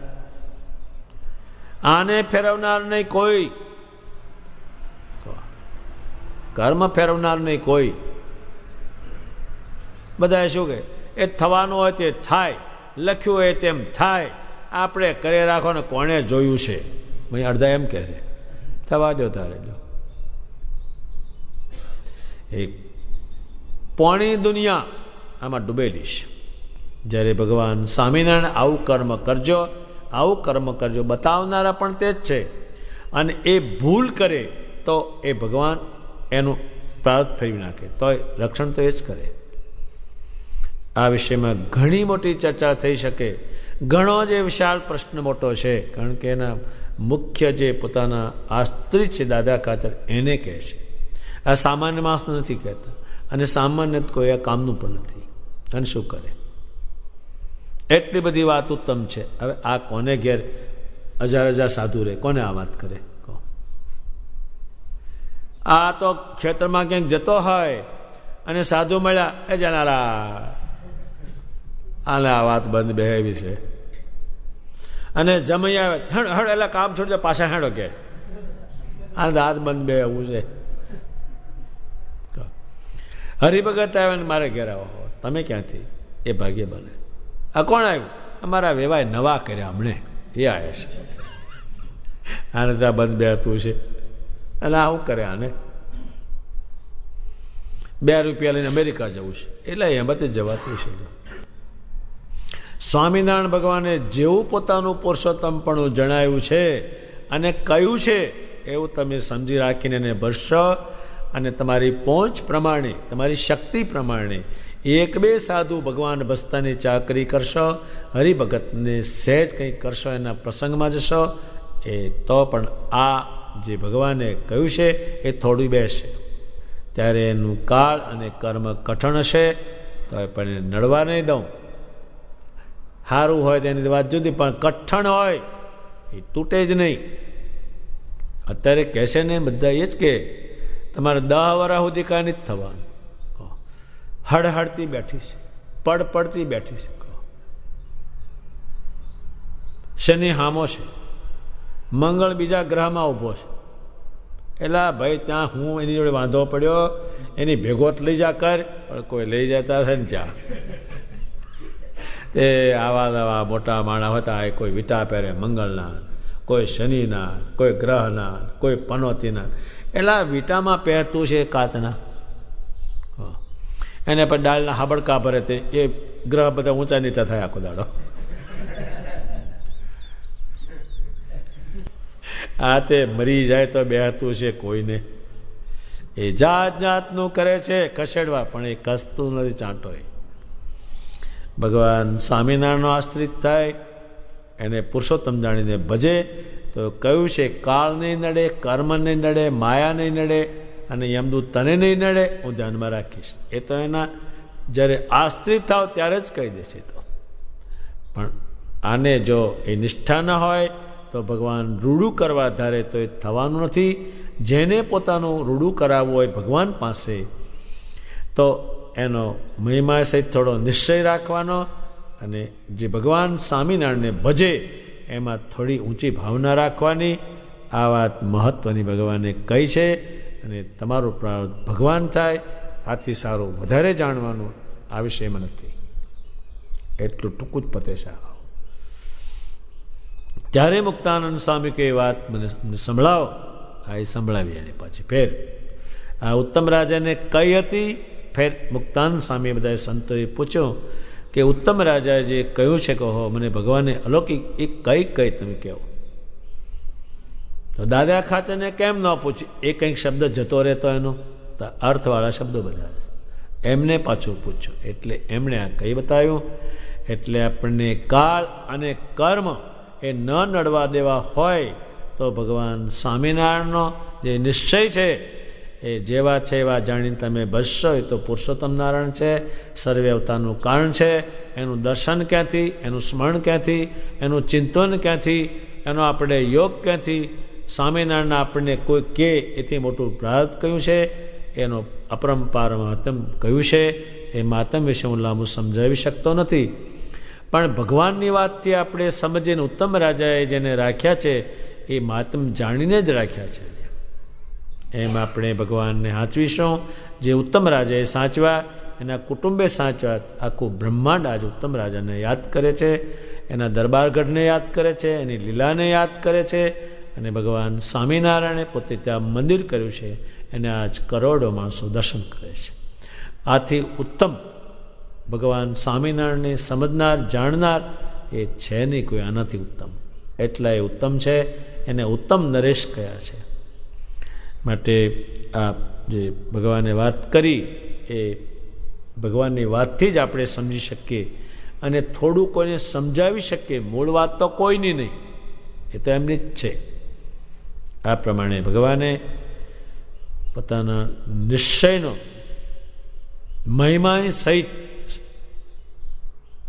આને ફેરવનાર નહીં કોઈ, કર્મ ફેરવનાર નહીં કોઈ. બધા શું કહે, એ થવાનું હોય તે થાય, લખ્યું હોય તેમ થાય, આપણે કરે રાખો ને કોણે જોયું છે. ભાઈ અડધા એમ કહે છે થવા દો તારે. જો એક પોણી દુનિયા આમાં ડૂબેલી છે. જ્યારે ભગવાન સ્વામિનારાયણ આવું કર્મ કરજો બતાવનારા પણ તે જ છે. અને એ ભૂલ કરે તો એ ભગવાન એનું પ્રારબ્ધ ફેરવી નાખે, તો રક્ષણ તો એ જ કરે. આ વિષયમાં ઘણી મોટી ચર્ચા થઈ શકે. ઘણો જે વિશાળ પ્રશ્ન મોટો છે, કારણ કે એના મુખ્ય જે પોતાના આશ્રિત છે દાદા ખાતર એને કહે છે. આ સામાન્ય માણસને નથી કહેતા, અને સામાન્ય કોઈ આ કામનું પણ નથી. અને શું કરે? એટલી બધી વાત ઉત્તમ છે. હવે આ કોને ઘેર 1000 સાધુ રહે, કોને આ વાત કરે? આ તો ખેતરમાં ક્યાંક જતો હોય અને સાધુ મળ્યા, એ જનારા આને આ વાત બંધ બેહેવી છે. અને જમાઈ આવે, હેડ એટલે કામ છોડજો, પાછા હેડો કે આ દાંત બંધ બેહવું છે. હરિભગત આવે ને મારે ઘેર આવો, તમે ક્યાંથી? એ ભાગ્ય બને. આ કોણ આવ્યું? અમારા વેવાય નવા કર્યા હમણે, એ આવ્યા છે. આને ત્યાં બંધ બેહતું છે અને આવું કરે આને. 2 રૂપિયા લઈને અમેરિકા જવું છે, એટલે એમાંથી જવાતું છે. સ્વામિનારાયણ ભગવાને જેવું પોતાનું પુરુષોત્તમપણું જણાવ્યું છે અને કહ્યું છે એવું તમે સમજી રાખીને એને ભરશો અને તમારી પહોંચ પ્રમાણે, તમારી શક્તિ પ્રમાણે 1-2 સાધુ ભગવાન ભસ્તાની ચાકરી કરશો, હરિભગતને સહેજ કંઈક કરશો, એના પ્રસંગમાં જશો, એ તો પણ આ જે ભગવાને કહ્યું છે એ થોડું બેસે. ત્યારે એનું કાળ અને કર્મ કઠણ હશે તો પણ એને નડવા નહીં દઉં. સારું હોય તેની વાત જુદી, પણ કઠણ હોય એ તૂટે જ નહીં. અત્યારે કહેશે ને બધા એ જ કે તમારે 10 વર્ષ સુધી કાંઈ નથી થવાનું. હળહળતી બેઠી છે, પડતી બેઠી છે, શનિ હામો છે, મંગળ બીજા ગ્રહમાં ઊભો છે. એટલે ભાઈ ત્યાં હું એની જોડે વાંધો પડ્યો, એની ભેગોટ લઈ જા કર, પણ કોઈ લઈ જતા હશે ને ત્યાં એ આવા મોટા માણા હતા, એ કોઈ વિટા પહેરે મંગળના, કોઈ શનિના, કોઈ ગ્રહના, કોઈ પનોતીના. એટલે વિટામાં પહેરતું છે કાચના, એને પણ ડાળના હાબડકા ભરે તે એ ગ્રહ બધા ઊંચા નીચા થાય આખો દાડો. આ તે મરી જાય તો બેહતું છે કોઈને. એ જાત જાતનું કરે છે ખસેડવા, પણ એ કસતું નથી ચાંટો. ભગવાન સ્વામિનારાયણનો આશ્રિત થાય, એને પુરુષોત્તમ જાણીને ભજે તો કહ્યું છે કાળ નહીં નડે, કર્મ નહીં નડે, માયા નહીં નડે, અને યમદૂત તને નહીં નડે, હું ધ્યાનમાં રાખીશ. એ તો એના જ્યારે આશ્રિત થાવ ત્યારે જ કહી દેશે. તો પણ આને જો એ નિષ્ઠા ન હોય તો ભગવાન રૂડું કરવા ધારે તો એ થવાનું નથી. જેને પોતાનું રૂડું કરાવવું હોય ભગવાન પાસે, તો એનો મહિમા સહિત થોડો નિશ્ચય રાખવાનો, અને જે ભગવાન સ્વામિનારાયણને ભજે એમાં થોડી ઊંચી ભાવના રાખવાની. આ વાત મહત્ત્વની ભગવાને કહી છે. અને તમારું પ્રાર્થ ભગવાન થાય, આથી સારું વધારે જાણવાનું આ વિષયમાં નથી. એટલું ટૂંકું જ પતે છે. ત્યારે મુક્તાનંદ સ્વામી કે વાત મને સંભળાવો. આ એ સંભળાવી એને પાછી ફેર આ ઉત્તમ રાજાને કઈ હતી. ફેર મુક્તાનંદ સ્વામી બધા સંતોએ પૂછ્યું કે ઉત્તમ રાજાએ જે કહ્યું છે કહો, મને ભગવાને અલૌકિક એ કઈ તમે કહો. તો દાદા ખાચરને કેમ ન પૂછ્યું? એ કંઈક શબ્દ જતો રહેતો એનો અર્થવાળા શબ્દો બધા એમને પાછું પૂછ્યું, એટલે એમણે આ કઈ બતાવ્યું. એટલે આપણને કાળ અને કર્મ એ ન નડવા દેવા હોય તો ભગવાન સ્વામિનારાયણનો જે નિશ્ચય છે એ જેવા છે એવા જાણીને તમે ભજશો. એ તો પુરુષોત્તમ નારાયણ છે, સર્વે અવતારનું કારણ છે. એનું દર્શન ક્યાંથી, એનું સ્મરણ ક્યાંથી, એનું ચિંતન ક્યાંથી, એનો આપણે યોગ ક્યાંથી? સ્વામિનારાયણના આપણને કોઈ કે એથી મોટું પ્રાર્થ કહ્યું છે, એનો અપરંપાર માતમ કહ્યું છે. એ માતમ વિશે હું લાંબુ સમજાવી શકતો નથી, પણ ભગવાનની વાતથી આપણે સમજીને ઉત્તમ રાજાએ જેને રાખ્યા છે એ માતમ જાણીને જ રાખ્યા છે. એમ આપણે ભગવાનને સાચવીશું. જે ઉત્તમ રાજાએ સાચવા, એના કુટુંબે સાચવા, આખું બ્રહ્માંડ આજે ઉત્તમ રાજાને યાદ કરે છે, એના દરબારગઢને યાદ કરે છે, એની લીલાને યાદ કરે છે. અને ભગવાન સ્વામિનારાયણે પોતે ત્યાં મંદિર કર્યું છે, એને આજ કરોડો માણસો દર્શન કરે છે. આથી ઉત્તમ ભગવાન સ્વામિનારાયણને સમજનાર, જાણનાર એ છે નહીં કોઈ આનાથી ઉત્તમ. એટલા એ ઉત્તમ છે, એને ઉત્તમ નરેશ કયા છે. માટે આ જે ભગવાને વાત કરી એ ભગવાનની વાતથી જ આપણે સમજી શકીએ અને થોડું કોઈને સમજાવી શકીએ. મૂળ વાત તો કોઈની નહીં, એ તો એમની જ છે. આ પ્રમાણે ભગવાને પોતાના નિશ્ચયનો મહિમા સહિત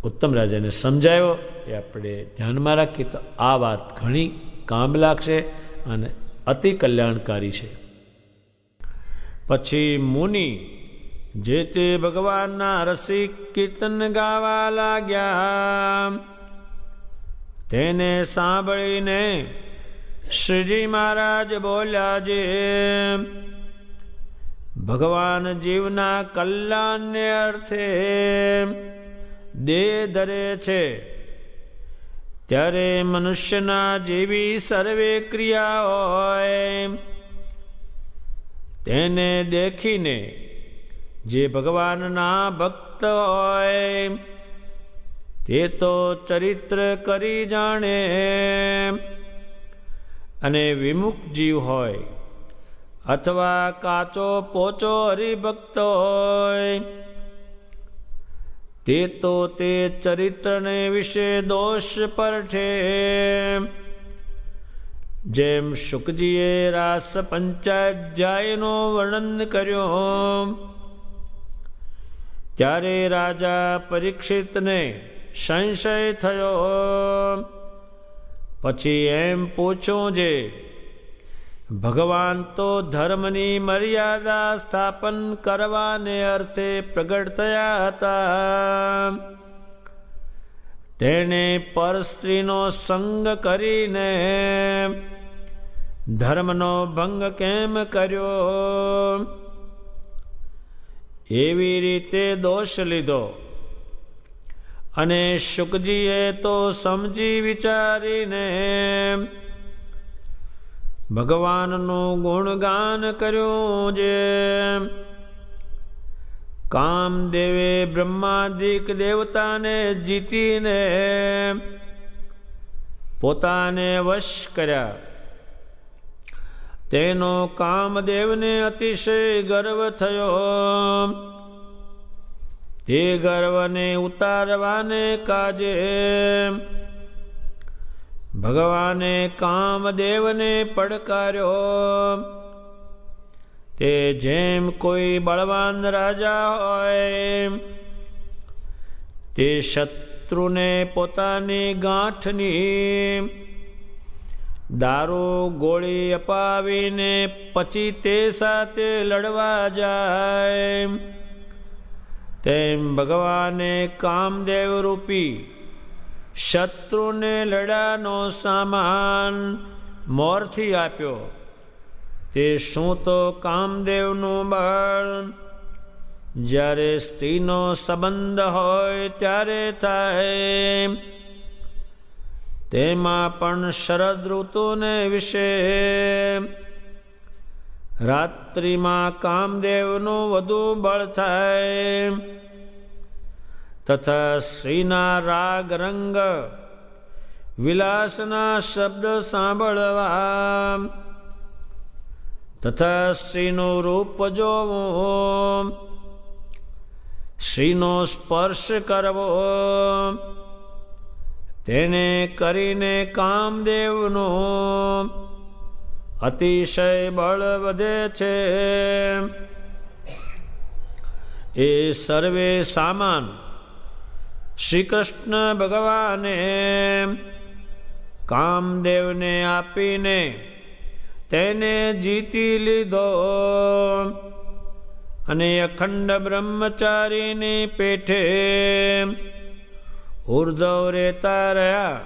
ઉત્તમ રાજાને સમજાવ્યો. એ આપણે ધ્યાનમાં રાખીએ તો આ વાત ઘણી કામ લાગશે અને અતિ કલ્યાણકારી છે. પછી મુનિ જે તે ભગવાનના રસિક કીર્તન ગાવા લાગ્યા, તેને સાંભળીને શ્રીજી મહારાજ બોલ્યા, જે ભગવાન જીવના કલ્યાણને અર્થે દેહ ધરે છે, ત્યારે મનુષ્યના જેવી સર્વે ક્રિયા હોય તેને દેખીને જે ભગવાનના ભક્ત હોય તે તો ચરિત્ર કરી જાણે, અને વિમુખ જીવ હોય અથવા કાચો પોચો હરિભક્ત હોય તે તો તે ચરિત્રને વિશે દોષ પરઠે. જેમ શુકજીએ રાસ પંચાધ્યાયનો વર્ણન કર્યો ત્યારે રાજા પરીક્ષિતને સંશય થયો. પછી એમ પૂછ્યું, જે ભગવાન તો ધર્મની મર્યાદા સ્થાપન કરવાને અર્થે પ્રગટ થયા હતા, તેણે પર સ્ત્રીનો સંગ કરીને ધર્મનો ભંગ કેમ કર્યો? એવી રીતે દોષ લીધો. અને શુકજીએ તો સમજી વિચારીને ભગવાનનું ગુણગાન કર્યું. જે કામદેવે બ્રહ્માદિક દેવતાને જીતીને પોતાને વશ કર્યા, તેનો કામદેવને અતિશય ગર્વ થયો. તે ગર્વને ઉતારવાને કાજે ભગવાને કામદેવને પડકાર્યો. તે જેમ કોઈ બળવાન રાજા હોય તે શત્રુને પોતાની ગાંઠની દારૂ ગોળી અપાવીને પછી તે સાથે લડવા જાય, તેમ ભગવાને કામદેવ રૂપી શત્રુને લડાનો સામાન મોરથી આપ્યો. તે શું તો કામદેવનું બળ જ્યારે સ્ત્રીનો સંબંધ હોય ત્યારે થાય, તેમાં પણ શરદ ઋતુને વિશે રાત્રિમાં કામદેવનું વધુ બળ થાય. તથા સ્ત્રીના રાગ રંગ વિલાસના શબ્દ સાંભળવા તથા સ્ત્રીનું રૂપ જોવું, સ્ત્રીનો સ્પર્શ કરવો, તેને કરીને કામદેવનું અતિશય બળ વધે છે. એ સર્વે સામાન શ્રી કૃષ્ણ ભગવાને કામદેવને આપીને તેને જીતી લીધો, અને અખંડ બ્રહ્મચારીની પેઠે ઉર્ધવ રહેતા રહ્યા,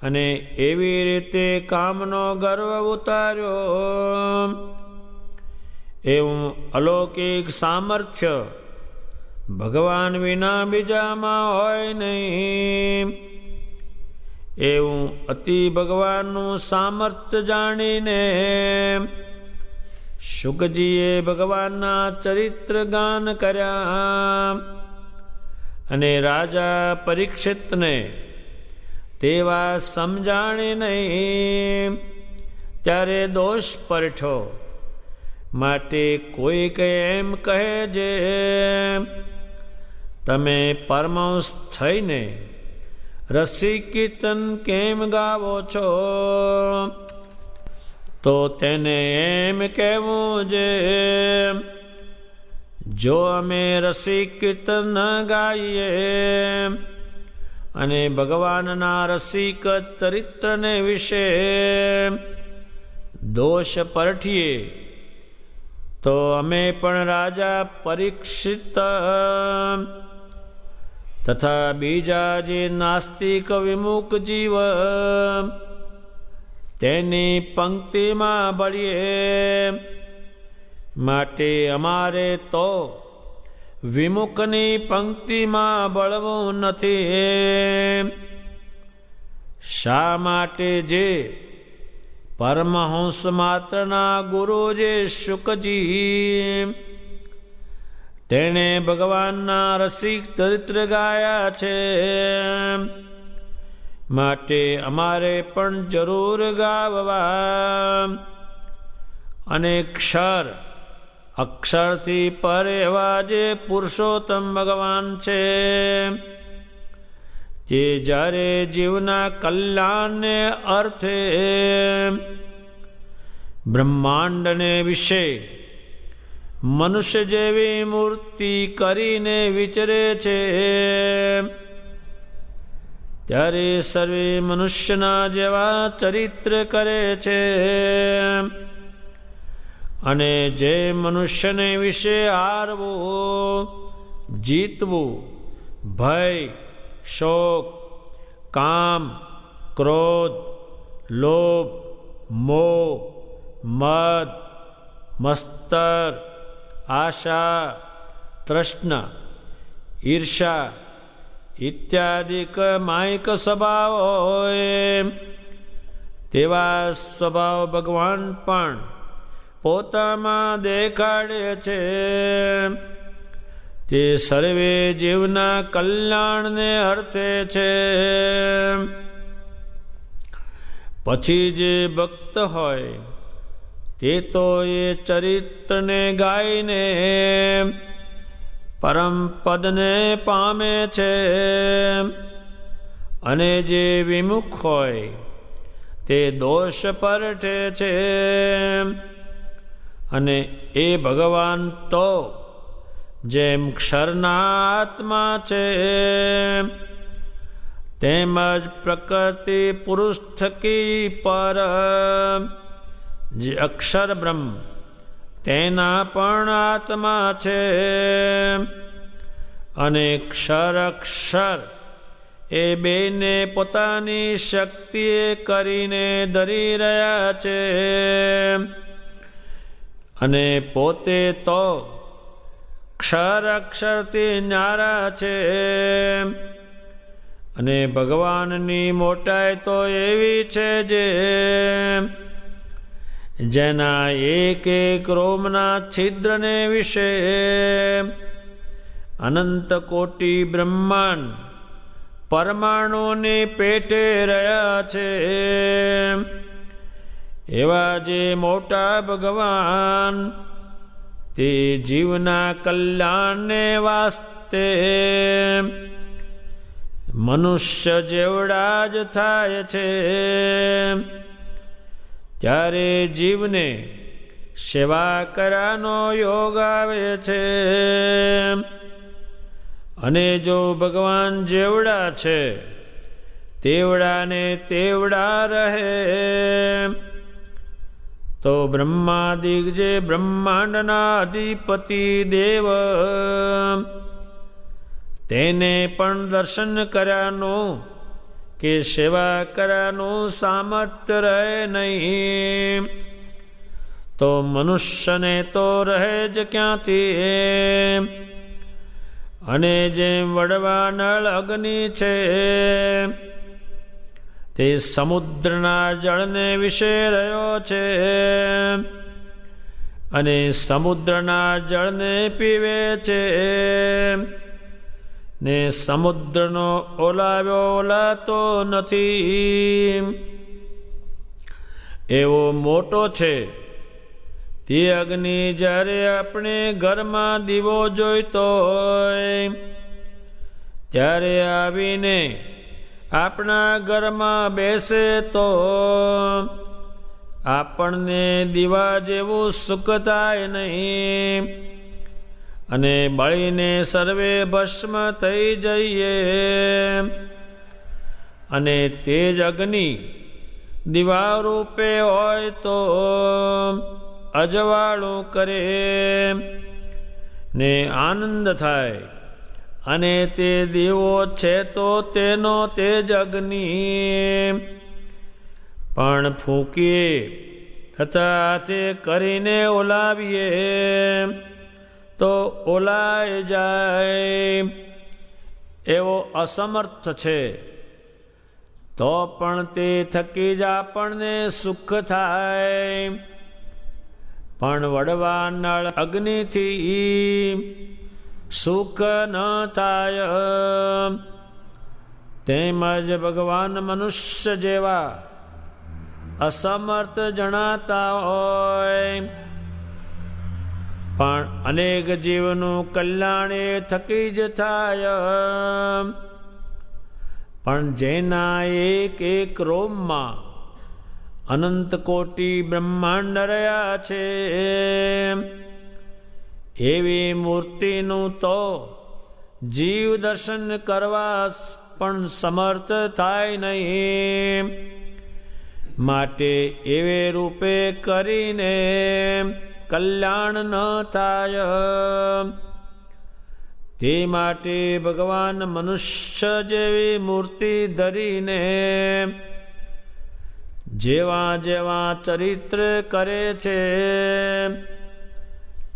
અને એવી રીતે કામનો ગર્વ ઉતાર્યો. એવું અલૌકિક સામર્થ્ય ભગવાન વિના બીજામાં હોય નહીં. એવું અતિ ભગવાનનું સામર્થ્ય જાણીને શુકજીએ ભગવાનના ચરિત્ર ગાન કર્યા, અને રાજા પરીક્ષિતને તેવા સમજાણી નહીં ત્યારે દોષ પરઠો. માટે કોઈક એમ કહે જે તમે પરમહંસ થઈને રસિક કીર્તન કેમ ગાવો છો? તો તેને એમ કહેવું જે જો અમે રસિક કીર્તન ન ગાઈએ અને ભગવાનના રસિક ચરિત્રને વિશે દોષ પરઠીએ તો અમે પણ રાજા પરીક્ષિત તથા બીજા જે નાસ્તિક વિમુખ જીવ તેની પંક્તિમાં ભળીએ. માટે અમારે તો વિમુખની પંક્તિમાં બળવું નથી. શા માટે? જે પરમહંસ માત્રના ગુરુ જે શુકજી તેણે ભગવાનના રસિક ચરિત્ર ગાયા છે, માટે અમારે પણ જરૂર ગાવવા. અને અક્ષરથી પર એવા જે પુરુષોત્તમ ભગવાન છે, તે જ્યારે જીવના કલ્યાણને અર્થે બ્રહ્માંડને વિશે મનુષ્ય જેવી મૂર્તિ કરીને વિચરે છે, ત્યારે સર્વે મનુષ્યના જેવા ચરિત્ર કરે છે. અને જે મનુષ્યને વિશે હારવું, જીતવું, ભય, શોક, કામ, ક્રોધ, લોભ, મોહ, મદ, મત્સર, આશા, તૃષ્ણા, ઈર્ષા ઇત્યાદિક માયિક સ્વભાવ હોય, તેવા સ્વભાવ ભગવાન પણ પોતામાં દેખાડે છે. તે સર્વે જીવના કલ્યાણને અર્થે છે. પછી જે ભક્ત હોય તે તો એ ચરિત્રને ગાઈને પરમ પદને પામે છે. અને જે વિમુખ હોય તે દોષ પરઠે છે. અને એ ભગવાન તો જેમ ક્ષરના આત્મા છે, તેમજ પ્રકૃતિ પુરુષ થકી પર જે અક્ષર બ્રહ્મ તેના પણ આત્મા છે. અને અક્ષર એ બેને પોતાની શક્તિએ કરીને ધરી રહ્યા છે. અને પોતે તો અક્ષરથી ન્યારા છે. અને ભગવાનની મોટાઈ તો એવી છે જે જેના એક એક રોમના છિદ્રને વિશે અનંત કોટી બ્રહ્માંડ પરમાણુની પેટે રહ્યા છે. એવા જે મોટા ભગવાન તે જીવના કલ્યાણને વાસ્તે મનુષ્ય જેવડા જ થાય છે. ત્યારે જીવને સેવા કરવાનો યોગ આવે છે. અને જો ભગવાન જેવડા છે તેવડાને તેવડા રહે, તો બ્રહ્માદિક જે બ્રહ્માંડના અધિપતિ દેવ તેને પણ દર્શન કર્યાનું કે સેવા કરવાનું સામર્થ્ય રહે નહીં, તો મનુષ્યને તો રહે જ ક્યાંથી. અને જેમ વડવા નળ અગ્નિ છે તે સમુદ્રના જળને વિશે રહ્યો છે, અને સમુદ્રના જળને પીવે છે, ને સમુદ્રનો ઓલાવ્યો ઓલાતો નથી. એવો મોટો છે તે અગ્નિ જ્યારે આપણે ઘરમાં દીવો જોઈતો હોય ત્યારે આવીને આપણા ઘરમાં બેસે તો આપણને દીવા જેવું સુખ થાય નહીં, અને બળીને સર્વે ભસ્મ થઈ જઈએ. અને તે જ અગ્નિ દીવા રૂપે હોય તો અજવાળું કરે ને આનંદ થાય, અને તે દીવો છે તો તેનો તેજ અગ્નિ પણ ફૂંકીએ તથા હાથે કરીને ઓલાવીએ તો ઓલાઈ જાય એવો અસમર્થ છે. તો પણ તે થકી જ આપણને સુખ થાય. પણ વડવા નળ અગ્નિથી સુખ ન થાય. તેમજ ભગવાન મનુષ્ય જેવા અસમર્થ જણાતા હોય, પણ અનેક જીવનું કલ્યાણ એ થકી જ થાય. પણ જેના એક એક રોમમાં અનંત કોટી બ્રહ્માંડ રહ્યા છે, એવી મૂર્તિનું તો જીવ દર્શન કરવા પણ સમર્થ થાય નહીં. માટે એવે રૂપે કરીને કલ્યાણ ન થાય. તે માટે ભગવાન મનુષ્ય જેવી મૂર્તિ ધરીને જેવા જેવા ચરિત્ર કરે છે,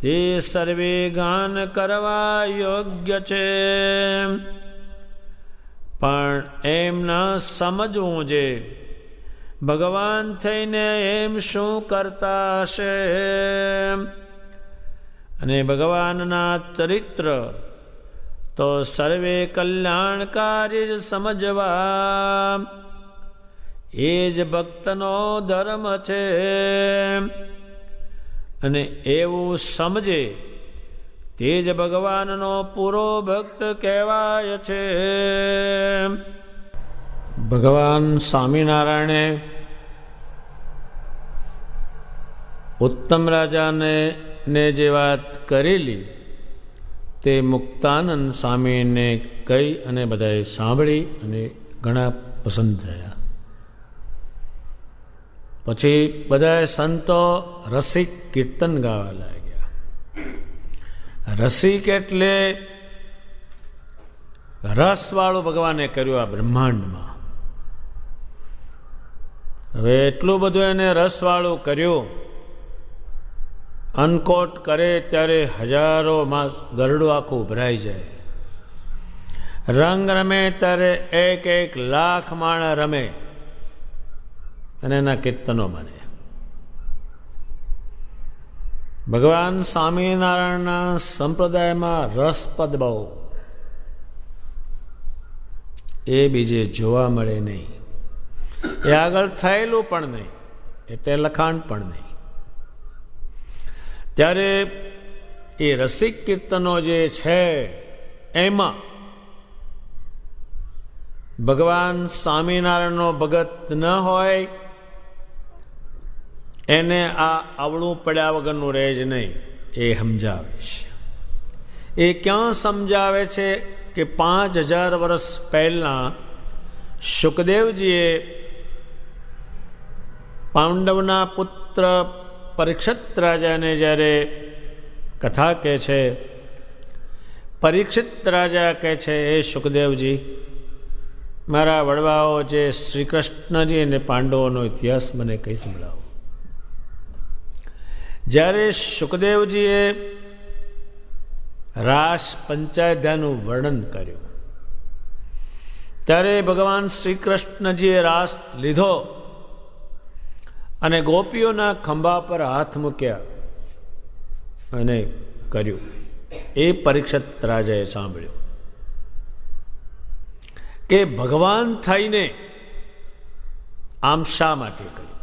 તે સર્વે ગાન કરવા યોગ્ય છે. પણ એમ ન સમજવું જે ભગવાન થઈને એમ શું કરતા હશે, અને ભગવાનના ચરિત્ર તો સર્વે કલ્યાણકારી જ સમજવા. એ જ ભક્તનો ધર્મ છે. અને એવું સમજે તે જ ભગવાનનો પૂરો ભક્ત કહેવાય છે. ભગવાન સ્વામિનારાયણે ઉત્તમ રાજાને જે વાત કરેલી તે મુક્તાનંદ સ્વામીને કહી અને બધાએ સાંભળી અને ઘણા પસંદ થયા. પછી બધા સંતો રસિક કીર્તન ગાવા લાગ્યા. રસિક એટલે રસવાળું ભગવાને કર્યું આ બ્રહ્માંડમાં. હવે એટલું બધું એને રસવાળું કર્યું, અનકોટ કરે ત્યારે હજારો માસ ગરડું આખું ભરાઈ જાય. રંગ રમે ત્યારે 1-1 લાખ માણસ રમે અને એના કીર્તનો બને. ભગવાન સ્વામિનારાયણના સંપ્રદાયમાં રસપદ બહુ, એ બીજે જોવા મળે નહીં. એ આગળ થયેલું પણ નહીં, એટલે લખાણ પણ નહીં. ત્યારે એ રસિક કીર્તનો જે છે એમાં ભગવાન સ્વામિનારાયણનો ભગત ન હોય એને આ અવળું પડ્યા વગરનું રહે જ નહીં. એ સમજાવે છે. એ ક્યાં સમજાવે છે કે 5000 વર્ષ પહેલા શુકદેવજીએ પાંડવના પુત્ર પરીક્ષિત રાજાને જ્યારે કથા કહે છે, પરીક્ષિત રાજા કહે છે, એ શુકદેવજી, મારા વડવાઓ જે શ્રી કૃષ્ણજી અને પાંડવોનો ઇતિહાસ મને કહી સંભળાવો. જ્યારે શુકદેવજીએ રાસ પંચાયતનું વર્ણન કર્યું ત્યારે ભગવાન શ્રી કૃષ્ણજીએ રાસ લીધો અને ગોપીઓના ખંભા પર હાથ મૂક્યા અને કર્યું. એ પરીક્ષિત રાજાએ સાંભળ્યું કે ભગવાન થઈને આમ શા માટે કર્યું.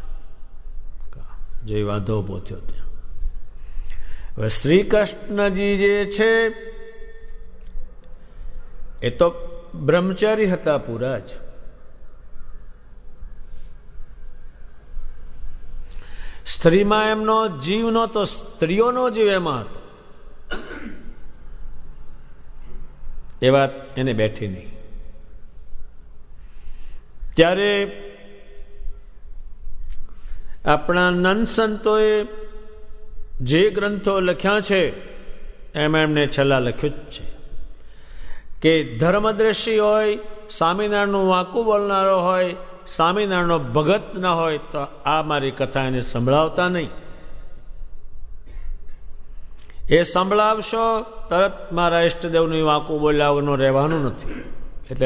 જે વાંધો ઉભો થયો ત્યાં. હવે શ્રી કૃષ્ણજી જે છે એ તો બ્રહ્મચારી હતા પૂરા જ. સ્ત્રીમાં એમનો જીવ નહોતો, સ્ત્રીઓનો જીવ એમાં હતો. એ વાત એને બેઠી નહીં. ત્યારે આપણા નંદ સંતોએ જે ગ્રંથો લખ્યા છે એમાં એમને છેલ્લા લખ્યું જ છે કે ધર્મદ્રષ્ટિ હોય, સ્વામિનારાયણનું વાંકું બોલનારો હોય, સ્વામિનારાયણનો ભગત ના હોય તો આ મારી કથા એને સંભળાવતા નહીં. એ સંભળાવશો તરત મારા ઈષ્ટદેવનું વાંકું બોલ્યા વગરનું રહેવાનું નથી. એટલે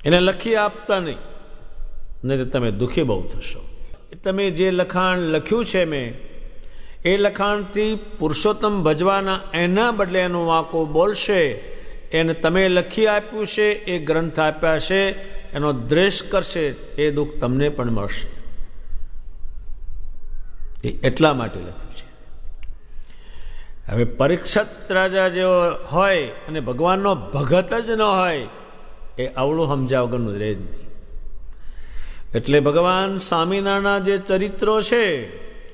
એને લખી આપતા નહીં, નહીં તો તમે દુઃખી બહુ થશો. તમે જે લખાણ લખ્યું છે મેં એ લખાણથી પુરુષોત્તમ ભજવાના એના બદલે એનું વાંકો બોલશે, એને તમે લખી આપ્યું છે, એ ગ્રંથ આપ્યા છે, એનો દ્વેષ કરશે, એ દુઃખ તમને પણ મળશે. એ એટલા માટે લખ્યું છે. હવે પરીક્ષિત રાજા જેવો હોય અને ભગવાનનો ભગત જ ન હોય, એ અવળું સમજ્યા વગરનું રહે જ નહીં. એટલે ભગવાન સ્વામિનારાયણના જે ચરિત્રો છે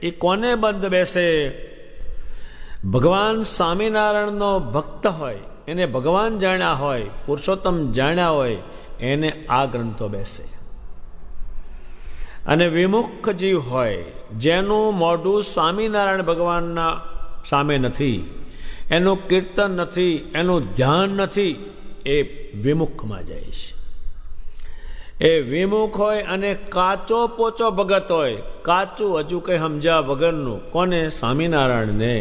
એ કોને બંધ બેસે? ભગવાન સ્વામિનારાયણનો ભક્ત હોય, એને ભગવાન જાણ્યા હોય, પુરુષોત્તમ જાણ્યા હોય, એને આ ગ્રંથો બેસે. અને વિમુખ જીવ હોય, જેનું મોઢું સ્વામિનારાયણ ભગવાનના સામે નથી, એનું કીર્તન નથી, એનું ધ્યાન નથી, એ વિમુખમાં જાય છે. એ વિમુખ હોય અને કાચો પોચો ભગત હોય, કાચું હજુ કંઈ સમજ્યા વગરનું. કોને? સ્વામિનારાયણને.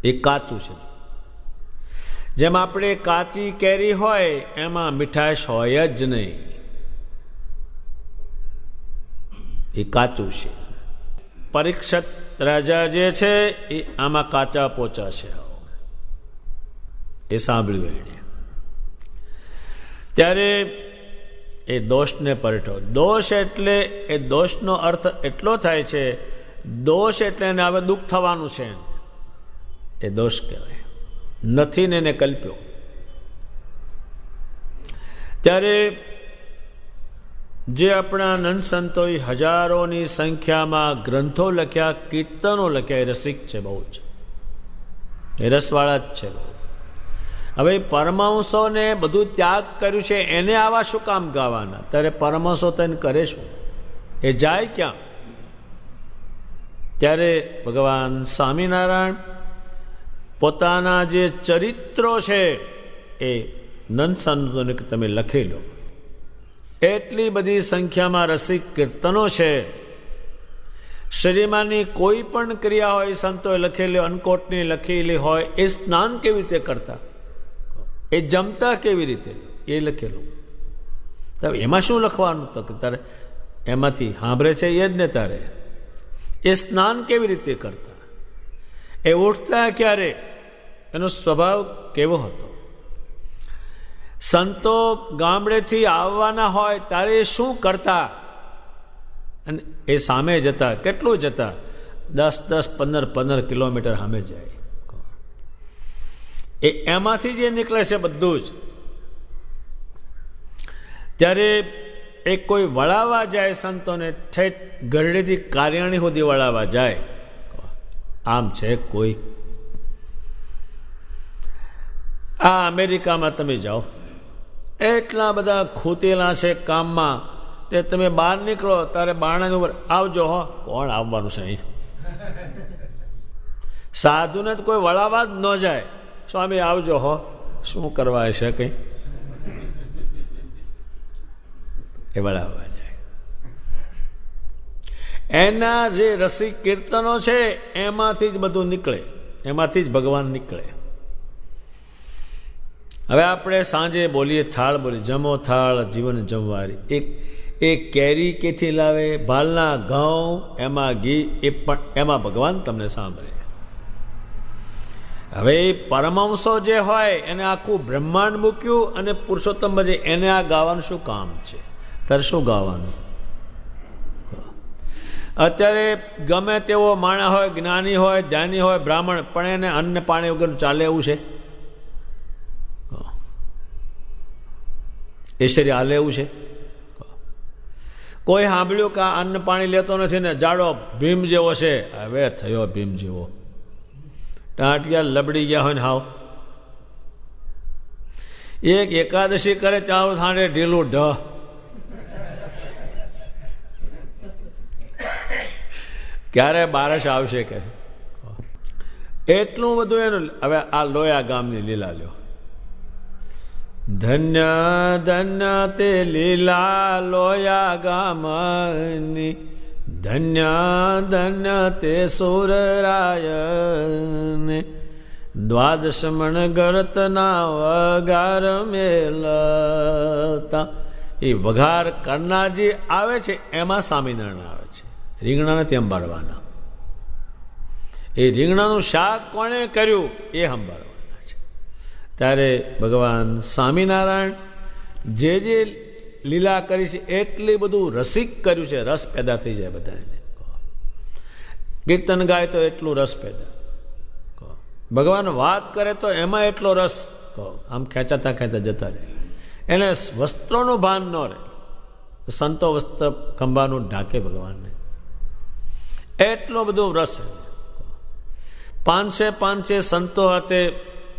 એ કાચું છે. જેમ આપણે કાચી કેરી હોય એમાં મીઠાશ હોય જ નહીં, એ કાચું છે. પરીક્ષિત રાજા જે છે એ આમાં કાચા પોચા છે. એ સાંભળ્યું એને. ત્યારે એ દોષને પરઠો. દોષ એટલે, એ દોષનો અર્થ એટલો થાય છે, દોષ એટલે એને હવે દુઃખ થવાનું છે, એ દોષ કહેવાય. નથી ને એને કલ્પ્યો. ત્યારે જે આપણા નંદ સંતોએ હજારોની સંખ્યામાં ગ્રંથો લખ્યા, કીર્તનો લખ્યા, એ રસિક છે બહુ જ, એ રસવાળા જ છે બહુ. હવે પરમહંસોને બધું ત્યાગ કર્યું છે, એને આવા શું કામ ગાવાના? ત્યારે પરમહંસો તેને કરે શું? એ જાય ક્યાં? ત્યારે ભગવાન સ્વામિનારાયણ પોતાના જે ચરિત્રો છે એ નંદ સંતોને તમે લખી લો. એટલી બધી સંખ્યામાં રસિક કીર્તનો છે. શરીરમાંની કોઈ પણ ક્રિયા હોય સંતોએ લખેલી, અન્નકોટની લખેલી હોય, એ સ્નાન કેવી રીતે કરતા, એ જમતા કેવી રીતે, એ લખેલું. એમાં શું લખવાનું? તો તારે એમાંથી સાંભળે છે એ જ ને. તારે એ સ્નાન કેવી રીતે કરતા, એ ઉઠતા ક્યારે, એનો સ્વભાવ કેવો હતો. સંતો ગામડેથી આવવાના હોય ત્યારે શું કરતા, અને એ સામે જતા, કેટલું જતા? 10-10, 15-15 કિલોમીટર સામે જાય. એમાંથી જે નીકળે છે બધું જ. ત્યારે એ કોઈ વળાવવા જાય સંતોને, ઠેઠ ગરડેથી કાર્યાણી સુધી વળાવવા જાય. આમ છે કોઈ? આ અમેરિકામાં તમે જાઓ, એટલા બધા ખૂતેલા છે કામમાં, તે તમે બહાર નીકળો ત્યારે બારણાની ઉપર આવજો હો. કોણ આવવાનું છે અહીં? સાધુને તો કોઈ વળાવવા જ ન જાય. સ્વામી આવજો હો, શું કરવા છે કંઈ? એ વળાવવા જાય. એના જે રસિક કીર્તનો છે એમાંથી જ બધું નીકળે, એમાંથી જ ભગવાન નીકળે. હવે આપણે સાંજે બોલીએ, થાળ બોલીએ, જમો થાળ જીવન જમવારી. એક કેરી કેથી લાવે? ભાલના ઘઉં, એમાં ઘી, એ પણ એમાં ભગવાન તમને સાંભળે. હવે પરમહંસો જે હોય એને આખું બ્રહ્માંડ મૂક્યું અને પુરુષોત્તમ ભજે, એને આ ગાવાનું શું કામ છે? તારે શું ગાવાનું? અત્યારે ગમે તેવો માણસ હોય, જ્ઞાની હોય, ધ્યાની હોય, બ્રાહ્મણ, પણ એને અન્ન પાણી વગર ચાલે એવું છે? એ શરીર હાલે એવું છે? કોઈ સાંભળ્યું કે આ અન્ન પાણી લેતો નથી ને જાડો ભીમ જેવો છે? હવે થયો ભીમ જેવો. ટાંટિયા લબડી ગયા હોય ને હાવ. એક એકાદશી કરે ત્યાં સાંજે ઢીલું ઢ. ક્યારે બારસ આવશે કે? એટલું બધું એનું. હવે આ લોયા ગામની લીલા લ્યો. ધન્ય ધન્ય તે લીલા લોયા ગામની, ધન્ય ધન્ય તે સુરરાયને, દ્વાદશ મણ ગરતના વગાર મેલતા. એ વઘાર કરનાર જે આવે છે એમાં સ્વામિનારાયણ આવે છે. રીંગણા નથી અંબાડવાના. એ રીંગણાનું શાક કોણે કર્યું એ સંભાળવાના છે. ત્યારે ભગવાન સ્વામિનારાયણ જે લીલા કરી છે એટલી બધું રસિક કર્યું છે, રસ પેદા થઈ જાય બધાને. કીર્તન ગાય તો એટલું રસ પેદા, ભગવાન વાત કરે તો એમાં એટલો રસ, આમ ખેંચાતા ખેંચતા જતા રહે. એને વસ્ત્રોનું ભાન ન રહે. સંતો વસ્ત્ર ખંભાનું ઢાંકે ભગવાનને, એટલો બધો રસ. 500 સંતો હાથે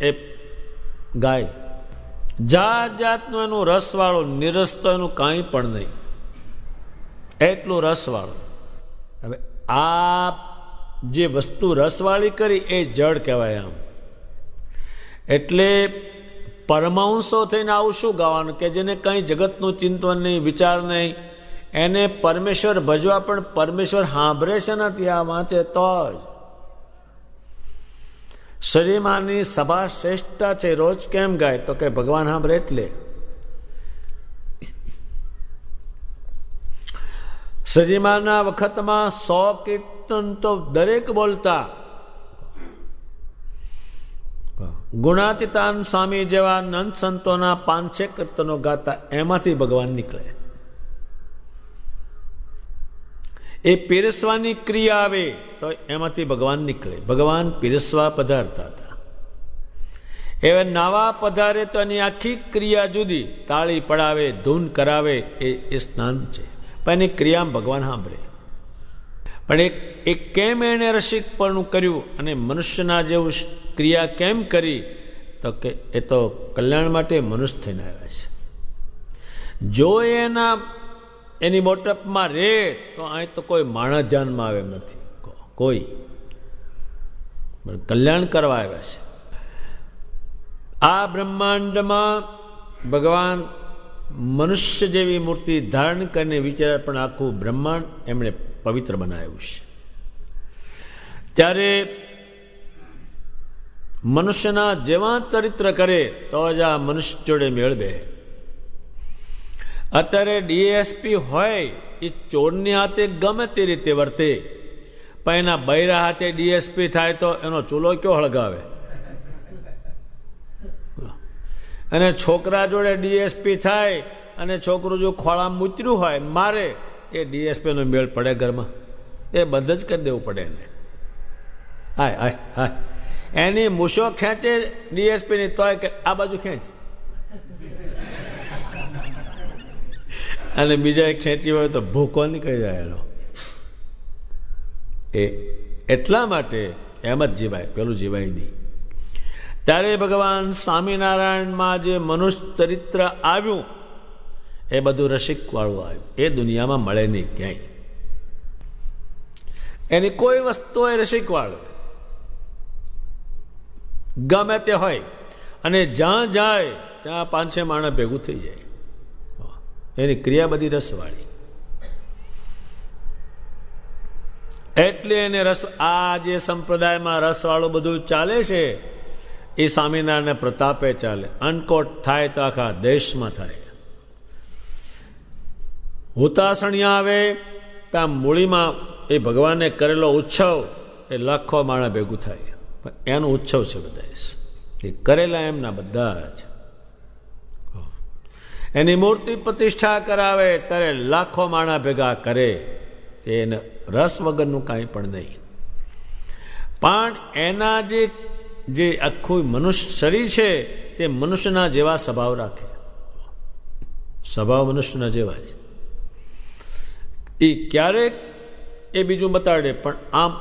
એ ગાય, જાત જાતનું એનું રસવાળું, નિરસ તો એનું કાંઈ પણ નહીં, એટલું રસવાળું. હવે આ જે વસ્તુ રસવાળી કરી એ જળ કહેવાય. આમ એટલે પરમાંશો થઈને આવું શું ગાવાનું કે જેને કંઈ જગતનું ચિંતન નહીં, વિચાર નહીં, એને પરમેશ્વર ભજવા, પણ પરમેશ્વર સાંભળે છે નથી આ વાંચે તો જ. શરીમાની સભા શ્રેષ્ઠ છે, રોજ કેમ ગાય તો કે ભગવાન સાંભળે એટલે. સજીમાના વખતમાં 100 કીર્તન તો દરેક બોલતા. ગુણાતીતાન સ્વામી જેવા નંદ સંતોના 500 કીર્તનો ગાતા, એમાંથી ભગવાન નીકળે. એ પીરસવાની ક્રિયા આવે તો એમાંથી ભગવાન નીકળે. ભગવાન પીરસવા પધારતા હતા. એવા નાવા પધારે તો એની આખી ક્રિયા જુદી. તાળી પડાવે, ધૂન કરાવે, એ સ્નાન છે, પણ એની ક્રિયામાં ભગવાન સાંભળે. પણ એ કેમ એણે રસિકપણું કર્યું અને મનુષ્યના જેવું ક્રિયા કેમ કરી તો કે એ તો કલ્યાણ માટે મનુષ્ય થઈને આવ્યા છે. જો એની મોટપમાં રહે તો અહીં તો કોઈ માણસ ધ્યાનમાં આવે એમ નથી, કોઈ કલ્યાણ કરવા આવ્યા છે. આ બ્રહ્માંડમાં ભગવાન મનુષ્ય જેવી મૂર્તિ ધારણ કરીને વિચાર, પણ આખું બ્રહ્માંડ એમણે પવિત્ર બનાવ્યું છે. ત્યારે મનુષ્યના જેવા ચરિત્ર કરે તો જ આ મનુષ્ય જોડે મેળ બે. અત્યારે ડીએસપી હોય એ ચોરની હાથે ગમે તે રીતે વર્તે, પણ એના બૈરા હાથે ડીએસપી થાય તો એનો ચૂલો કયો હળગાવે. અને છોકરા જોડે ડીએસપી થાય અને છોકરું જો ખોળામાં મૂતર્યું હોય મારે, એ ડીએસપીનો મેળ પડે ઘરમાં, એ બંધ જ કરી દેવું પડે એને. હાય હાય હાય, એની મૂછો ખેંચે ડીએસપીની તોય કે આ બાજુ ખેંચ, અને બીજા ખેંચી હોય તો ભૂકો નીકળી જાય એનો. એ એટલા માટે એમ જ જીવાય, પેલું જીવાય નહીં. ત્યારે ભગવાન સ્વામિનારાયણમાં જે મનુષ્ય ચરિત્ર આવ્યું એ બધું રસિકવાળું આવ્યું. એ દુનિયામાં મળે નહીં ક્યાંય. એની કોઈ વસ્તુ હોય રસિકવાળું, ગમે તે હોય, અને જ્યાં જાય ત્યાં 500 માણસ ભેગું થઈ જાય. એની ક્રિયા બધી રસવાળી. એટલે એને રસ, આ જે સંપ્રદાયમાં રસવાળું બધું ચાલે છે એ સ્વામિનારાયણ પ્રતાપે ચાલે. અનકોટ થાય તો આખા દેશમાં થાય. હુતાસણિયા આવે ત્યાં મૂળીમાં એ ભગવાને કરેલો ઉત્સવ એ લાખો માણસ ભેગું થાય, પણ એનો ઉત્સવ છે બધા એ કરેલા એમના બધા જ. એની મૂર્તિ પ્રતિષ્ઠા કરાવે ત્યારે લાખો માણસ ભેગા કરે, એને રસ વગરનું કાંઈ પણ નહીં. પણ એના જે આખું મનુષ્ય શરીર છે તે મનુષ્યના જેવા સ્વભાવ રાખે. સ્વભાવ મનુષ્યના જેવા છે. એ ક્યારેક એ બીજું બતાડે, પણ આમ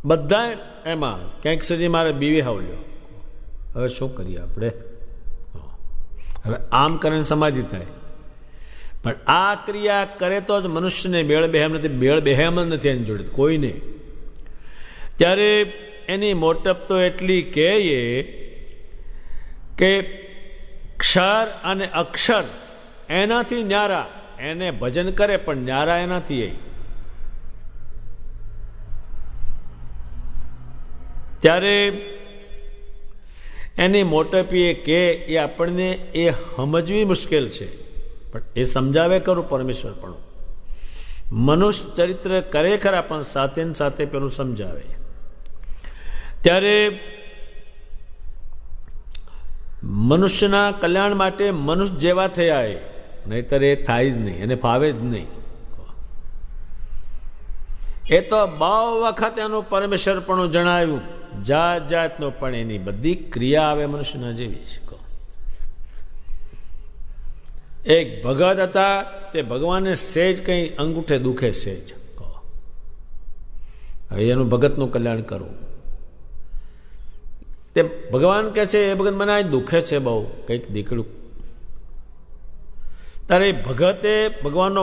બધા એમાં ક્યાંક સુધી મારે બીવે હાવલ્યો, હવે શું કરીએ આપણે, હવે આમ કરીને સમાધિ થાય. પણ આ ક્રિયા કરે તો જ મનુષ્યને મેળ બેહેમ નથી, મેળ બેહેમ જ નથી એની જોડે કોઈને. ત્યારે એની મોટપ તો એટલી કહીએ કે ક્ષર અને અક્ષર એનાથી ન્યારા, એને ભજન કરે પણ ન્યારા એનાથી એ. ત્યારે એની મોટપી કે એ આપણને એ સમજવી મુશ્કેલ છે, પણ એ સમજાવે કરું પરમેશ્વર. પણ મનુષ્ય ચરિત્ર કરે ખરા, પણ સાથે ને સાથે પેલું સમજાવે. ત્યારે મનુષ્યના કલ્યાણ માટે મનુષ્ય જેવા થયા, નહીતર એ થાય જ નહીં, એને ફાવે જ નહીં. એ તો બહુ વખત એનું પરમેશ્વરપણું જણાવ્યું, જાત જાતનો, પણ એની બધી ક્રિયા આવે મનુષ્યના જેવી છે. એક ભગત હતા, તે ભગવાનને સહેજ કંઈ અંગૂઠે દુખે સહેજ, હવે એનું ભગતનું કલ્યાણ કરવું. તે ભગવાન કહે છે, એ ભગત મને આ દુખે છે બહુ, કંઈક દીકડું. તારે ભગતે ભગવાનનો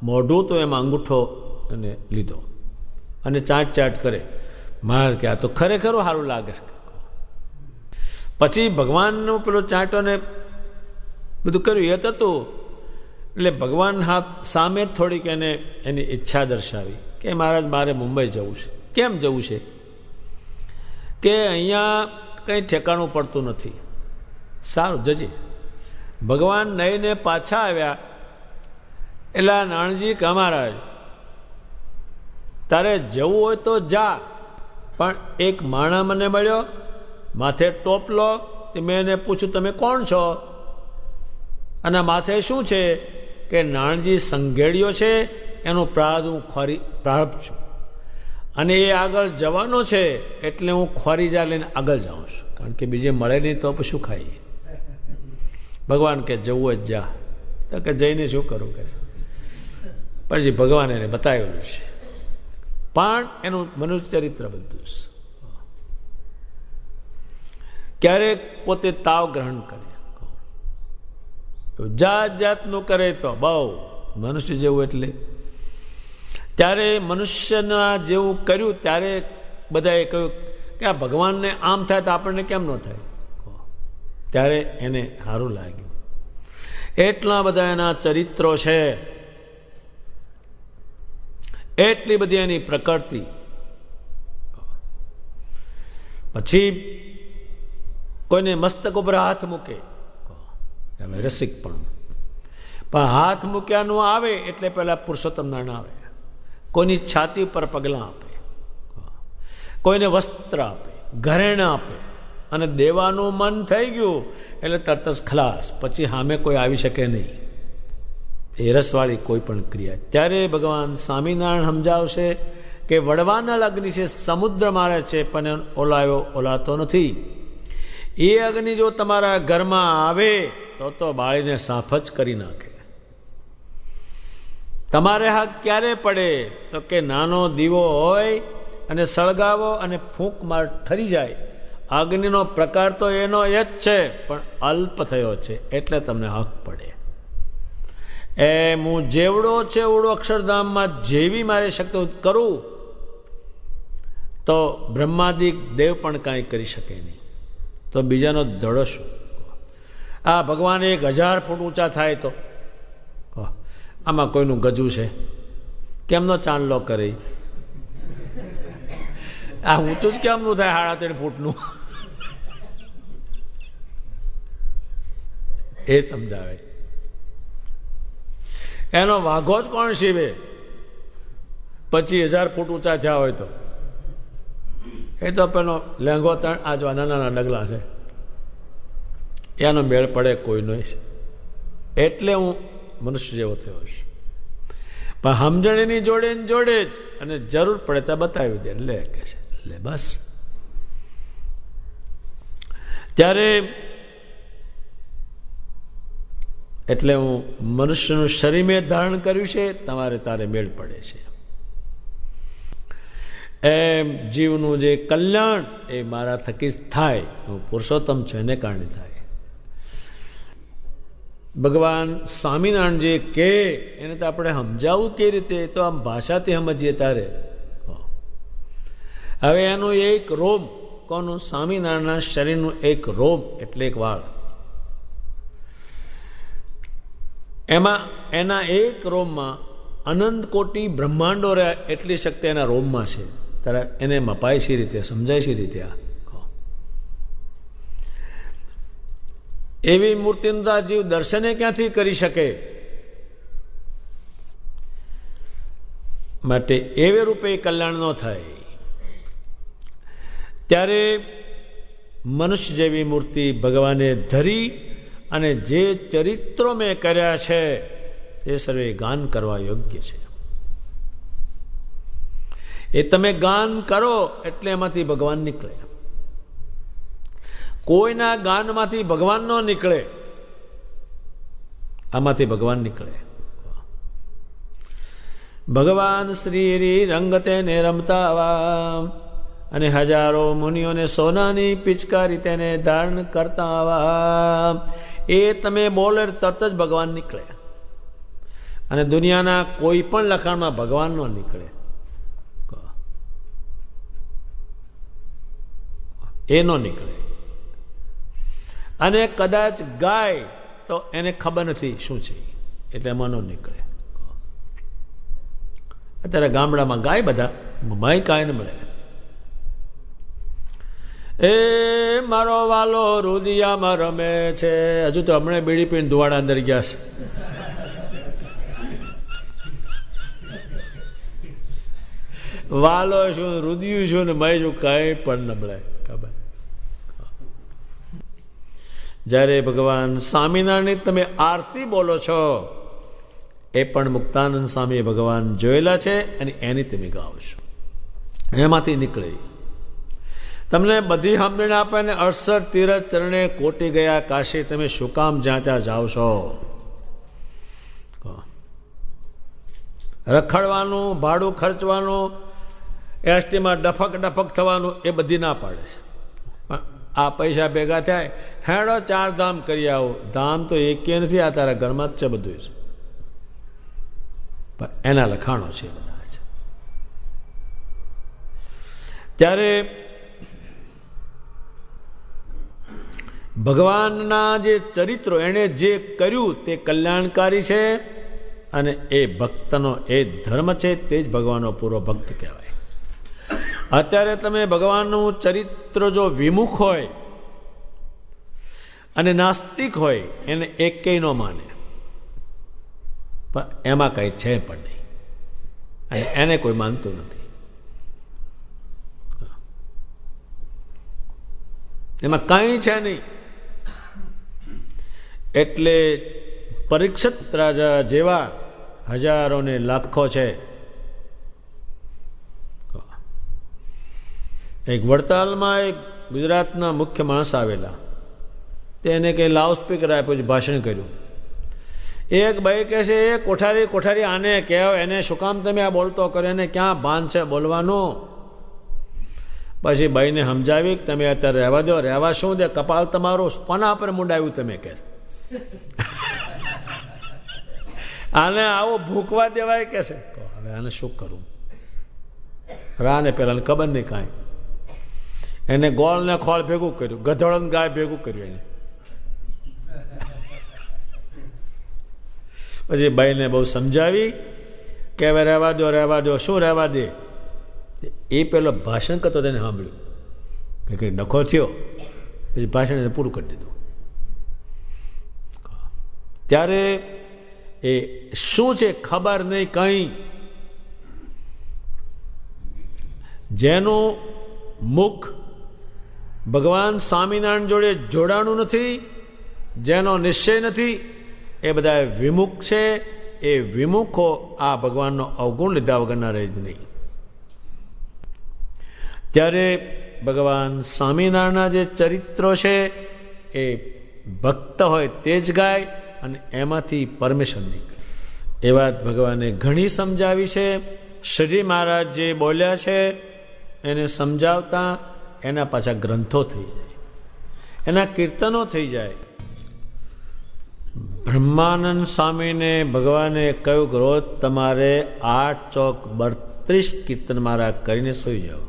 મોઢું તો એમાં અંગૂઠો એને લીધો અને ચાટ ચાટ કરે. માર કે આ તો ખરેખર સારું લાગે છે. પછી ભગવાનનું પેલો ચાંટો ને બધું કર્યું એ હતું. એટલે ભગવાન હાથ સામે થોડીક એને એની ઈચ્છા દર્શાવી કે મહારાજ મારે મુંબઈ જવું છે. કેમ જવું છે? કે અહીંયા કંઈ ઠેકાણું પડતું નથી. સારું, જજે. ભગવાન નહીને પાછા આવ્યા. એટલે નાણજી કે મહારાજ તારે જવું હોય તો જા, પણ એક માણા મને મળ્યો, માથે ટોપલો. મેં એને પૂછ્યું તમે કોણ છો? અને માથે શું છે? કે નાણજી સંઘેડિયો છે, એનું પ્રારબ્ધ હું પ્રારબ્ધ છું, અને એ આગળ જવાનો છે, એટલે હું ખોરીજા લઈને આગળ જાઉં છું, કારણ કે બીજે મળે નહીં તો શું ખાઈએ. ભગવાન કે જવું હોય જા. તો કે જઈને શું કરું કે પછી ભગવાન એને બતાવેલું છે, પણ એનું મનુષ્ય ચરિત્ર બધું છે. ક્યારેક પોતે તાવ ગ્રહણ કરે, જાત જાતનું કરે તો બહુ મનુષ્ય જેવું. એટલે ત્યારે મનુષ્યના જેવું કર્યું ત્યારે બધાએ કહ્યું કે આ ભગવાનને આમ થાય તો આપણને કેમ ન થાય? ત્યારે એને સારું લાગ્યું. એટલા બધા એના ચરિત્રો છે, એટલી બધી એની પ્રકૃતિ. પછી કોઈને મસ્તક ઉપર હાથ મૂકે, રસિક પણ હાથ મૂક્યાનું આવે એટલે પેલા પુરુષોત્તમ નારાયણ આવે. કોઈની છાતી પર પગલાં આપે, કોઈને વસ્ત્ર આપે, ઘરેણાં આપે, અને દેવાનું મન થઈ ગયું એટલે તરત જ ખલાસ. પછી સામે કોઈ આવી શકે નહીં, એ રસવાળી કોઈ પણ ક્રિયા. ત્યારે ભગવાન સ્વામિનારાયણ સમજાવશે કે વડવાના અગ્નિ છે, સમુદ્ર મારે છે, પણ ઓલાતો નથી. એ અગ્નિ જો તમારા ઘરમાં આવે તો બાળીને સાફ જ કરી નાખે. તમારે હાથ ક્યારે પડે? તો કે નાનો દીવો હોય અને સળગાવો અને ફૂંક માર ઠરી જાય. અગ્નિનો પ્રકાર તો એનો એ જ છે, પણ અલ્પ થયો છે, એટલે તમને હક પડે. હું જેવડો છે એવડો અક્ષરધામમાં જેવી મારી શક્તિ કરું તો બ્રહ્માદિક દેવ પણ કાંઈ કરી શકે નહીં, તો બીજાનો ધડો શું? આ ભગવાન 1000 ફૂટ ઊંચા થાય તો આમાં કોઈનું ગજું છે? કેમનો ચાંદલો કરે? આ ઊંચું જ કેમનું થાય 3.5 ફૂટનું? એ સમજાવે. એનો વાઘો જ કોણ સીવે? 25,000 ફૂટ ઊંચા થયા હોય તો એ તો પેલો લેંગો આ જો નાના ડગલા છે, એનો મેળ પડે કોઈનો. એટલે હું મનુષ્ય જેવો થયો છું, પણ સમજણની જોડે જોડે જ, અને જરૂર પડે તો બતાવી દે. લે કે છે લે બસ. ત્યારે એટલે હું મનુષ્યનું શરીર મેં ધારણ કર્યું છે, તમારે તારે મેળ પડે છે. એમ જીવનું જે કલ્યાણ એ મારા થકી જ થાય. હું પુરુષોત્તમ છું એને કારણે થાય. ભગવાન સ્વામિનારાયણ જે કે એને તો આપણે સમજાવવું કેવી રીતે? તો આમ ભાષાથી સમજીએ તારે. હવે એનું એક રોમ, કોનું? સ્વામિનારાયણના શરીરનું એક રોમ એટલે એક વાળ. એમાં એના એક રોમમાં અનંત કોટી બ્રહ્માંડો રહ્યા એટલી શક્તિ એના રોમમાં છે. ત્યારે એને મપાય છે રીતે, સમજાય છે રીતે. આ એવી મૂર્તિનું તો જીવ દર્શને ક્યાંથી કરી શકે? માટે એવે રૂપે કલ્યાણ ન થાય. ત્યારે મનુષ્ય જેવી મૂર્તિ ભગવાને ધરી અને જે ચરિત્રો મેં કર્યા છે એ સર્વે ગાન કરવા યોગ્ય છે. એ તમે ગાન કરો એટલે એમાંથી ભગવાન નીકળે. કોઈના ગાનમાંથી ભગવાન ન નીકળે, આમાંથી ભગવાન નીકળે. ભગવાન શ્રી રંગતે ને રમતા આવા અને હજારો મુનિઓને સોનાની પિચકારી તેને ધારણ કરતા આવા. એ તમે બોલે તરત જ ભગવાન નીકળે. અને દુનિયાના કોઈ પણ લખાણમાં ભગવાન ન નીકળે. એ ન નીકળે. અને કદાચ ગાય તો એને ખબર નથી શું છે એટલે એમાં ન નીકળે. અત્યારે ગામડામાં ગાય બધા માય કાંઈ ન મળે. એ મારો વાલો રુદિયામાં રમે છે. હજુ તો હમણાં બીડી પીને ધુવાડા અંદર ગયા છે. વાલો શું, રુદિયું છું ને મય છું, કઈ પણ ન મળે. ખબર. જ્યારે ભગવાન સ્વામિનારાયણની તમે આરતી બોલો છો એ પણ મુક્તાનંદ સ્વામી ભગવાન જોયેલા છે અને એની તમે ગાઓ છો. એમાંથી નીકળે. તમને બધી સાંભળીને આપે ને 68 તીરથ ચરણે કોટી ગયા કાશી, તમે શું કામ જ્યાં ત્યાં જાઓ છો? રખડવાનું, ભાડું ખર્ચવાનું, એસટીમાં ડફક ડફક થવાનું એ બધી ના પાડે છે. પણ આ પૈસા ભેગા થાય, હેડો 4 ધામ કરી આવો. ધામ તો એકે નથી, આ તારા ઘરમાં જ છે બધું. પણ એના લખાણો છે બધા છે. ત્યારે ભગવાનના જે ચરિત્રો એણે જે કર્યું તે કલ્યાણકારી છે અને એ ભક્તનો એ ધર્મ છે. તે જ ભગવાનનો પૂરો ભક્ત કહેવાય. અત્યારે તમે ભગવાનનું ચરિત્ર જો વિમુખ હોય અને નાસ્તિક હોય એને એકેય ન માને, પણ એમાં કંઈ છે પણ નહીં અને એને કોઈ માનતું નથી. એમાં કંઈ છે નહીં. એટલે પરીક્ષિત રાજા જેવા હજારો ને લાખો છે. એક વડતાલમાં એક ગુજરાતના મુખ્ય માણસ આવેલા, તેને કંઈ લાઉડ સ્પીકર આપ્યું, ભાષણ કર્યું. એક ભાઈ કહે છે, એ કોઠારી કોઠારી આને કહેવો, એને શું કામ તમે આ બોલતો કર્યો, એને ક્યાં ભાન છે બોલવાનું? પછી ભાઈને સમજાવી તમે અત્યારે રહેવા દો. રહેવા શું દે, કપાલ તમારું કોના પર મુંડાવ્યું તમે કે આને આવો ભૂકવા દેવાય કે છે. હવે આને શું કરું? રાને પેલા ખબર નહીં કાંઈ. એને ગોળ ને ખોળ ભેગું કર્યું, ગધોળ ને ગાય ભેગું કર્યું એને. પછી ભાઈને બહુ સમજાવી કે હવે રહેવા દો, રહેવા દો. શું રહેવા દે? એ પેલો ભાષણ કરતો તેને સાંભળ્યું કે કંઈ ડખો થયો. પછી ભાષણ એને પૂરું કરી દીધું. ત્યારે એ શું છે ખબર નહીં કંઈ. જેનું મુખ ભગવાન સ્વામિનારાયણ જોડે જોડાણું નથી, જેનો નિશ્ચય નથી, એ બધા વિમુખ છે. એ વિમુખો આ ભગવાનનો અવગુણ લીધા વગરના રહે જ નહીં. ત્યારે ભગવાન સ્વામિનારાયણના જે ચરિત્રો છે એ ભક્ત હોય તે જ ગાય અને એમાંથી પરમેશ્વર નીકળે. એ વાત ભગવાને ઘણી સમજાવી છે. શ્રી મહારાજ જે બોલ્યા છે એને સમજાવતા એના પાછા ગ્રંથો થઈ જાય, એના કીર્તનો થઈ જાય. બ્રહ્માનંદ સ્વામીને ભગવાને કહ્યું કે રોજ તમારે 8 ચોક 32 કીર્તન મારા કરીને સોઈ જાઓ.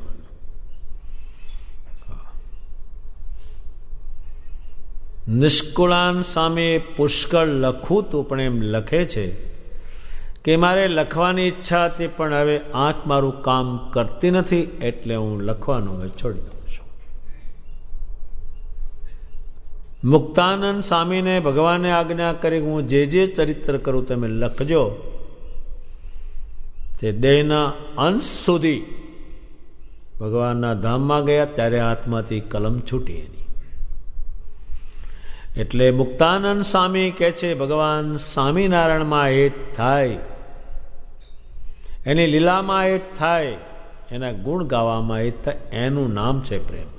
નિષ્કુળાન સ્વામી પુષ્કળ લખું તું પણ એમ લખે છે કે મારે લખવાની ઈચ્છા હતી પણ હવે આંખ મારું કામ કરતી નથી એટલે હું લખવાનું હવે છોડી દઉં છું. મુક્તાનંદ સ્વામીને ભગવાને આજ્ઞા કરી હું જે જે ચરિત્ર કરું તમે લખજો, તે દેહના અંત સુધી ભગવાનના ધામમાં ગયા ત્યારે હાથમાંથી કલમ છૂટી એની. એટલે મુક્તાનંદ સ્વામી કહે છે ભગવાન સ્વામિનારાયણમાં હેત થાય, એની લીલામાં હેત થાય, એના ગુણ ગાવામાં હેત થાય, એનું નામ છે પ્રેમ.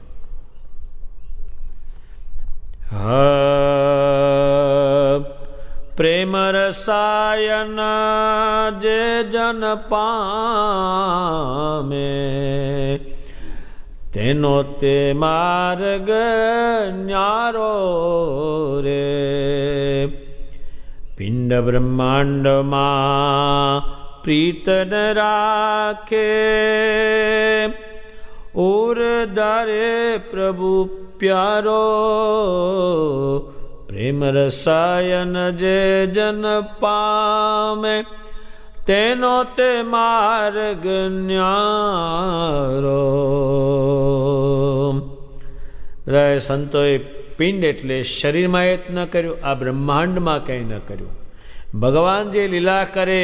પ્રેમ રસાયન જે જન પામે, તેનો તે માર્ગ ન્યારો રે. પિંડ બ્રહ્માંડમાં પ્રીત ન રાખે, ઉરધારે પ્રભુ પ્યારો. પ્રેમ રસાયન જે જન પામે, તેનો તે માર્ગ ન્યારો. બધા સંતોએ પિંડ એટલે શરીરમાં હેત ન કર્યું, આ બ્રહ્માંડમાં કંઈ ન કર્યું. ભગવાન જે લીલા કરે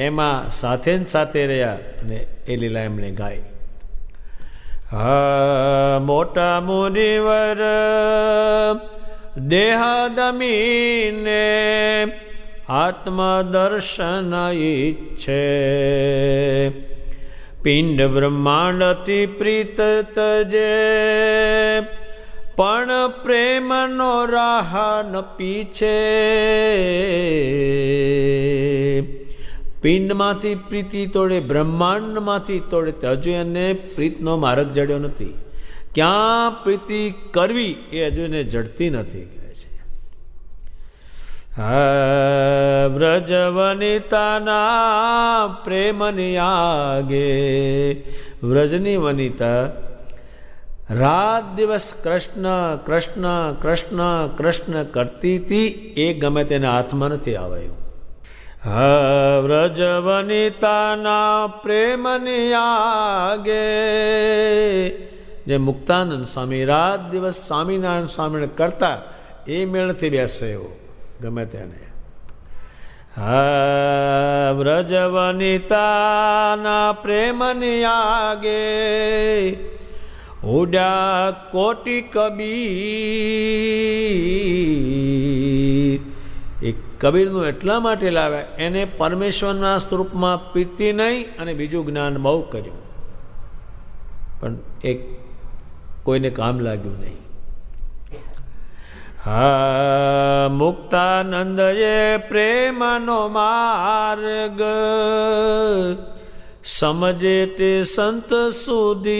એમાં સાથે ને સાથે રહ્યા અને એ લીલા એમણે ગાઈ. મોટા મુનિવર દેહ દમીને આત્મા દર્શન ઈચ્છે, પિંડ બ્રહ્માંડથી પ્રીત તજે, પણ પ્રેમનો રાહ ન પીછે. પિંડમાંથી પ્રીતિ તોડે, બ્રહ્માંડમાંથી તોડે, હજુ એને પ્રીતનો માર્ગ જડ્યો નથી. ક્યાં પ્રીતિ કરવી એ હજુ એને જડતી નથી. વ્રજ વનિતાના પ્રેમની આગે, વ્રજની વનિતા રાત દિવસ કૃષ્ણ કૃષ્ણ કૃષ્ણ કૃષ્ણ કરતી હતી, એ ગમે તેના હાથમાં નથી આવ્યું. વ્રજ વનિતાના પ્રેમની આગે, જે મુક્તાનંદ સ્વામી રાત દિવસ સ્વામિનારાયણ સ્વામીને કરતા, એ મેળથી બેસે એવો ગમે તેને. વ્રજ વનિતાના પ્રેમની આગે, ઉડ્યા કોટી કબીર. એ કબીરનું એટલા માટે લાવ્યા, એને પરમેશ્વરના સ્વરૂપમાં પ્રીતિ નહીં અને બીજું જ્ઞાન બહુ કર્યું, પણ એક કોઈને કામ લાગ્યું નહીં. મુક્તાનંદ એ પ્રેમનો માર્ગ, સમજે તે સંત સુધી.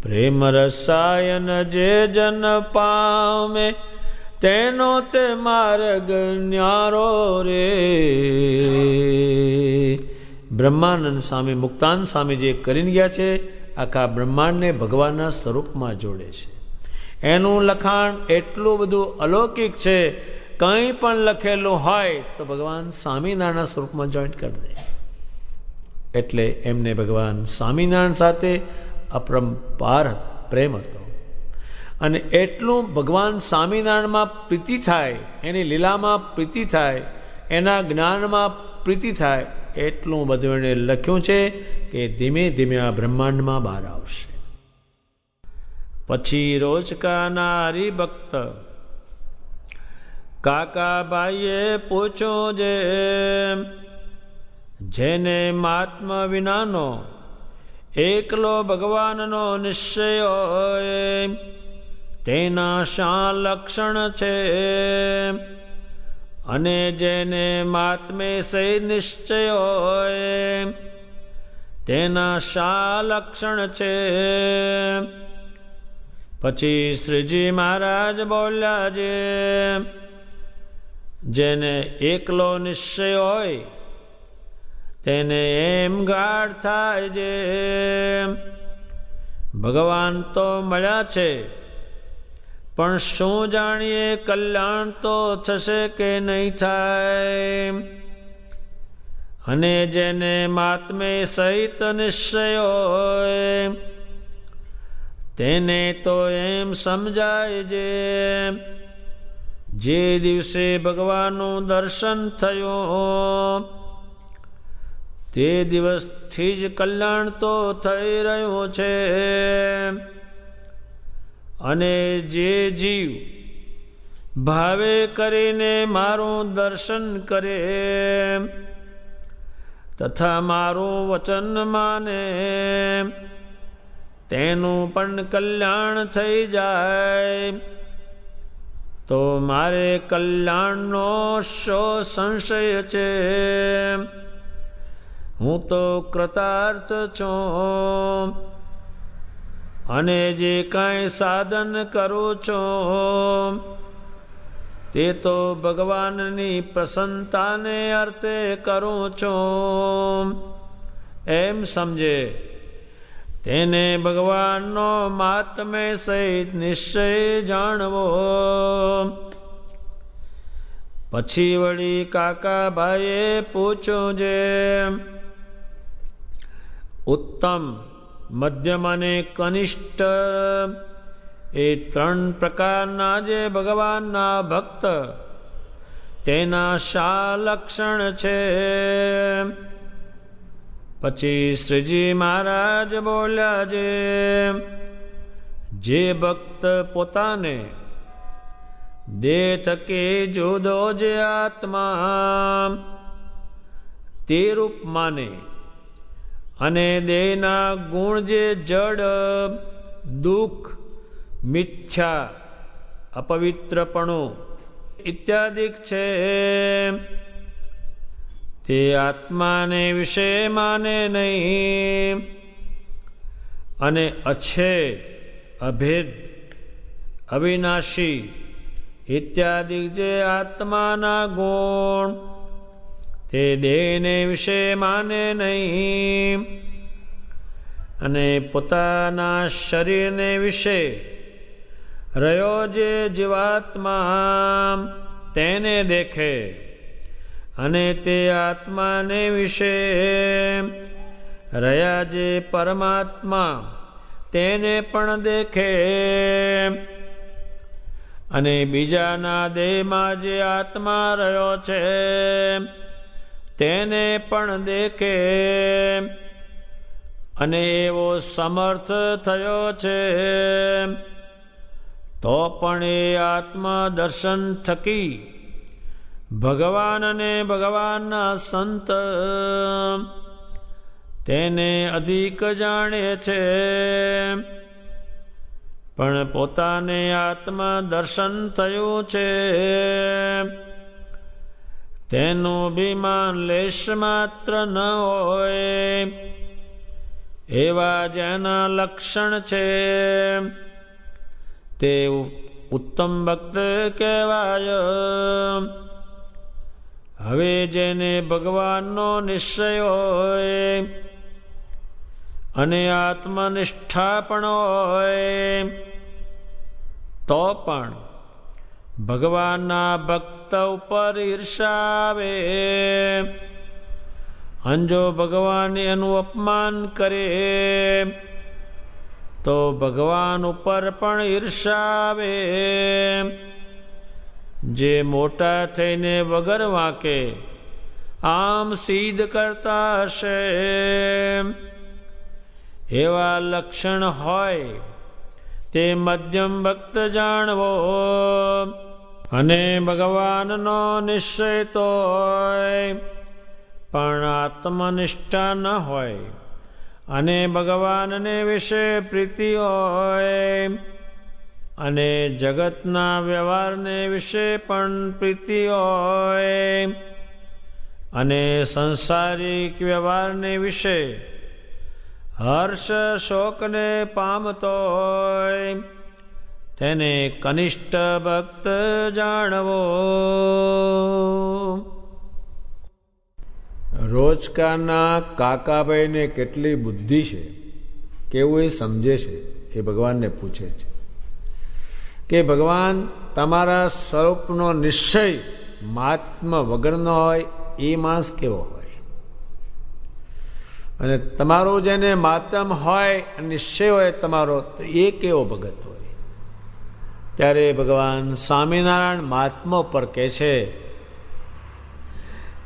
પ્રેમ રસાયન જે જન પામે, તેનો તે માર્ગ ન્યારો રે. બ્રહ્માનંદ સ્વામી મુક્તાનંદ સ્વામી જે કરીને ગયા છે, આખા બ્રહ્માંડને ભગવાનના સ્વરૂપમાં જોડે છે. એનું લખાણ એટલું બધું અલૌકિક છે, કંઈ પણ લખેલું હોય તો ભગવાન સ્વામિનારાયણના સ્વરૂપમાં જોઈન્ટ કરી દે. એટલે એમને ભગવાન સ્વામિનારાયણ સાથે અપરંપાર પ્રેમ હતો. અને એટલું ભગવાન સ્વામિનારાયણમાં પ્રીતિ થાય, એની લીલામાં પ્રીતિ થાય, એના જ્ઞાનમાં પ્રીતિ થાય, એટલું બધું એણે લખ્યું છે કે ધીમે ધીમે આ બ્રહ્માંડમાં બહાર આવશે. પછી રોજકાના હરિભક્ત કાકાભાઈએ પૂછ્યું, જેને મહાત્મ વિનાનો એકલો ભગવાનનો નિશ્ચય હોય, તેના શા લક્ષણ છે? અને જેને મહાત્મે સહી નિશ્ચય હોય, તેના શા લક્ષણ છે? પછી શ્રીજી મહારાજ બોલ્યા, જેને એકલો નિશ્ચય હોય તેને એમ ગાઢ થાય છે, ભગવાન તો મળ્યા છે, પણ શું જાણીએ કલ્યાણ તો થશે કે નહીં થાય. અને જેને મહાત્મે સહિત નિશ્ચય હોય, તેને તો એમ સમજાય છે, જે દિવસે ભગવાનનું દર્શન થયું તે દિવસથી જ કલ્યાણ તો થઈ રહ્યું છે. અને જે જીવ ભાવે કરીને મારું દર્શન કરે તથા મારું વચન માને તેનું પણ કલ્યાણ થઈ જાય. તો મારે કલ્યાણનો શો સંશય છે? હું તો કૃતાર્થ છું. અને જે કાંઈ સાધન કરું છું તે તો ભગવાનની પ્રસન્નતાને અર્થે કરું છું એમ સમજે તેને ભગવાનનો મહાત્મ્ય સહિત નિશ્ચય જાણવો. પછી વળી કાકાભાઈએ પૂછ્યું છે, ઉત્તમ, મધ્યમ અને કનિષ્ઠ એ 3 પ્રકારના જે ભગવાનના ભક્ત તેના શા લક્ષણ છે? પછી શ્રીજી મહારાજ બોલ્યા છે, જે ભક્ત પોતાને દેહ થકી જુદો જે આત્મા તે રૂપ માને અને દેહના ગુણ જે જડ, દુઃખ, મિથ્યા, અપવિત્રપણું ઇત્યાદિક છે તે આત્માને વિશે માને નહીં. અને અછેદ, અભેદ, અવિનાશી ઇત્યાદિક જે આત્માના ગુણ તે દેહને વિશે માને નહીં. અને પોતાના શરીરને વિશે રહ્યો જે જીવાત્મા તેને દેખે અને તે આત્માને વિશે રહ્યા જે પરમાત્મા તેને પણ દેખે અને બીજાના દેહમાં જે આત્મા રહ્યો છે તેને પણ દેખે અને એવો સમર્થ થયો છે તો પણ એ આત્મા દર્શન થકી ભગવાન અને ભગવાનના સંત તેને અધિક જાણે છે. પણ પોતાને આત્મા દર્શન થયું છે તેનું અભિમાન લેશ માત્ર ન હોય એવા જેના લક્ષણ છે તે ઉત્તમ ભક્ત કહેવાય. હવે જેને ભગવાનનો નિશ્ચય હોય અને આત્મનિષ્ઠા પણ હોય તો પણ ભગવાનના ભક્ત ઉપર ઈર્ષા આવે અને જો ભગવાન એનું અપમાન કરે તો ભગવાન ઉપર પણ ઈર્ષા આવે. જે મોટા થઈને વગર વાંકે આમ સિદ્ધ કરતા હશે એવા લક્ષણ હોય તે મધ્યમ ભક્ત જાણવો. અને ભગવાનનો નિશ્ચય તો હોય પણ આત્મનિષ્ઠા ન હોય અને ભગવાનને વિશે પ્રીતિ હોય અને જગતના વ્યવહારને વિશે પણ પ્રીતિ હોય અને સંસારિક વ્યવહારને વિશે હર્ષ શોકને પામતો હોય તેને કનિષ્ઠ ભક્ત જાણવો. રોજકાના કાકાભાઈને કેટલી બુદ્ધિ છે, કેવું એ સમજે છે, એ ભગવાનને પૂછે છે કે ભગવાન તમારા સ્વરૂપનો નિશ્ચય મહાત્મા વગરનો હોય એ માણસ કેવો હોય, અને તમારો જેને માતમ હોય નિશ્ચય હોય તમારો તો એ કેવો ભગત હોય. ત્યારે ભગવાન સ્વામિનારાયણ મહાત્મા પર કહે છે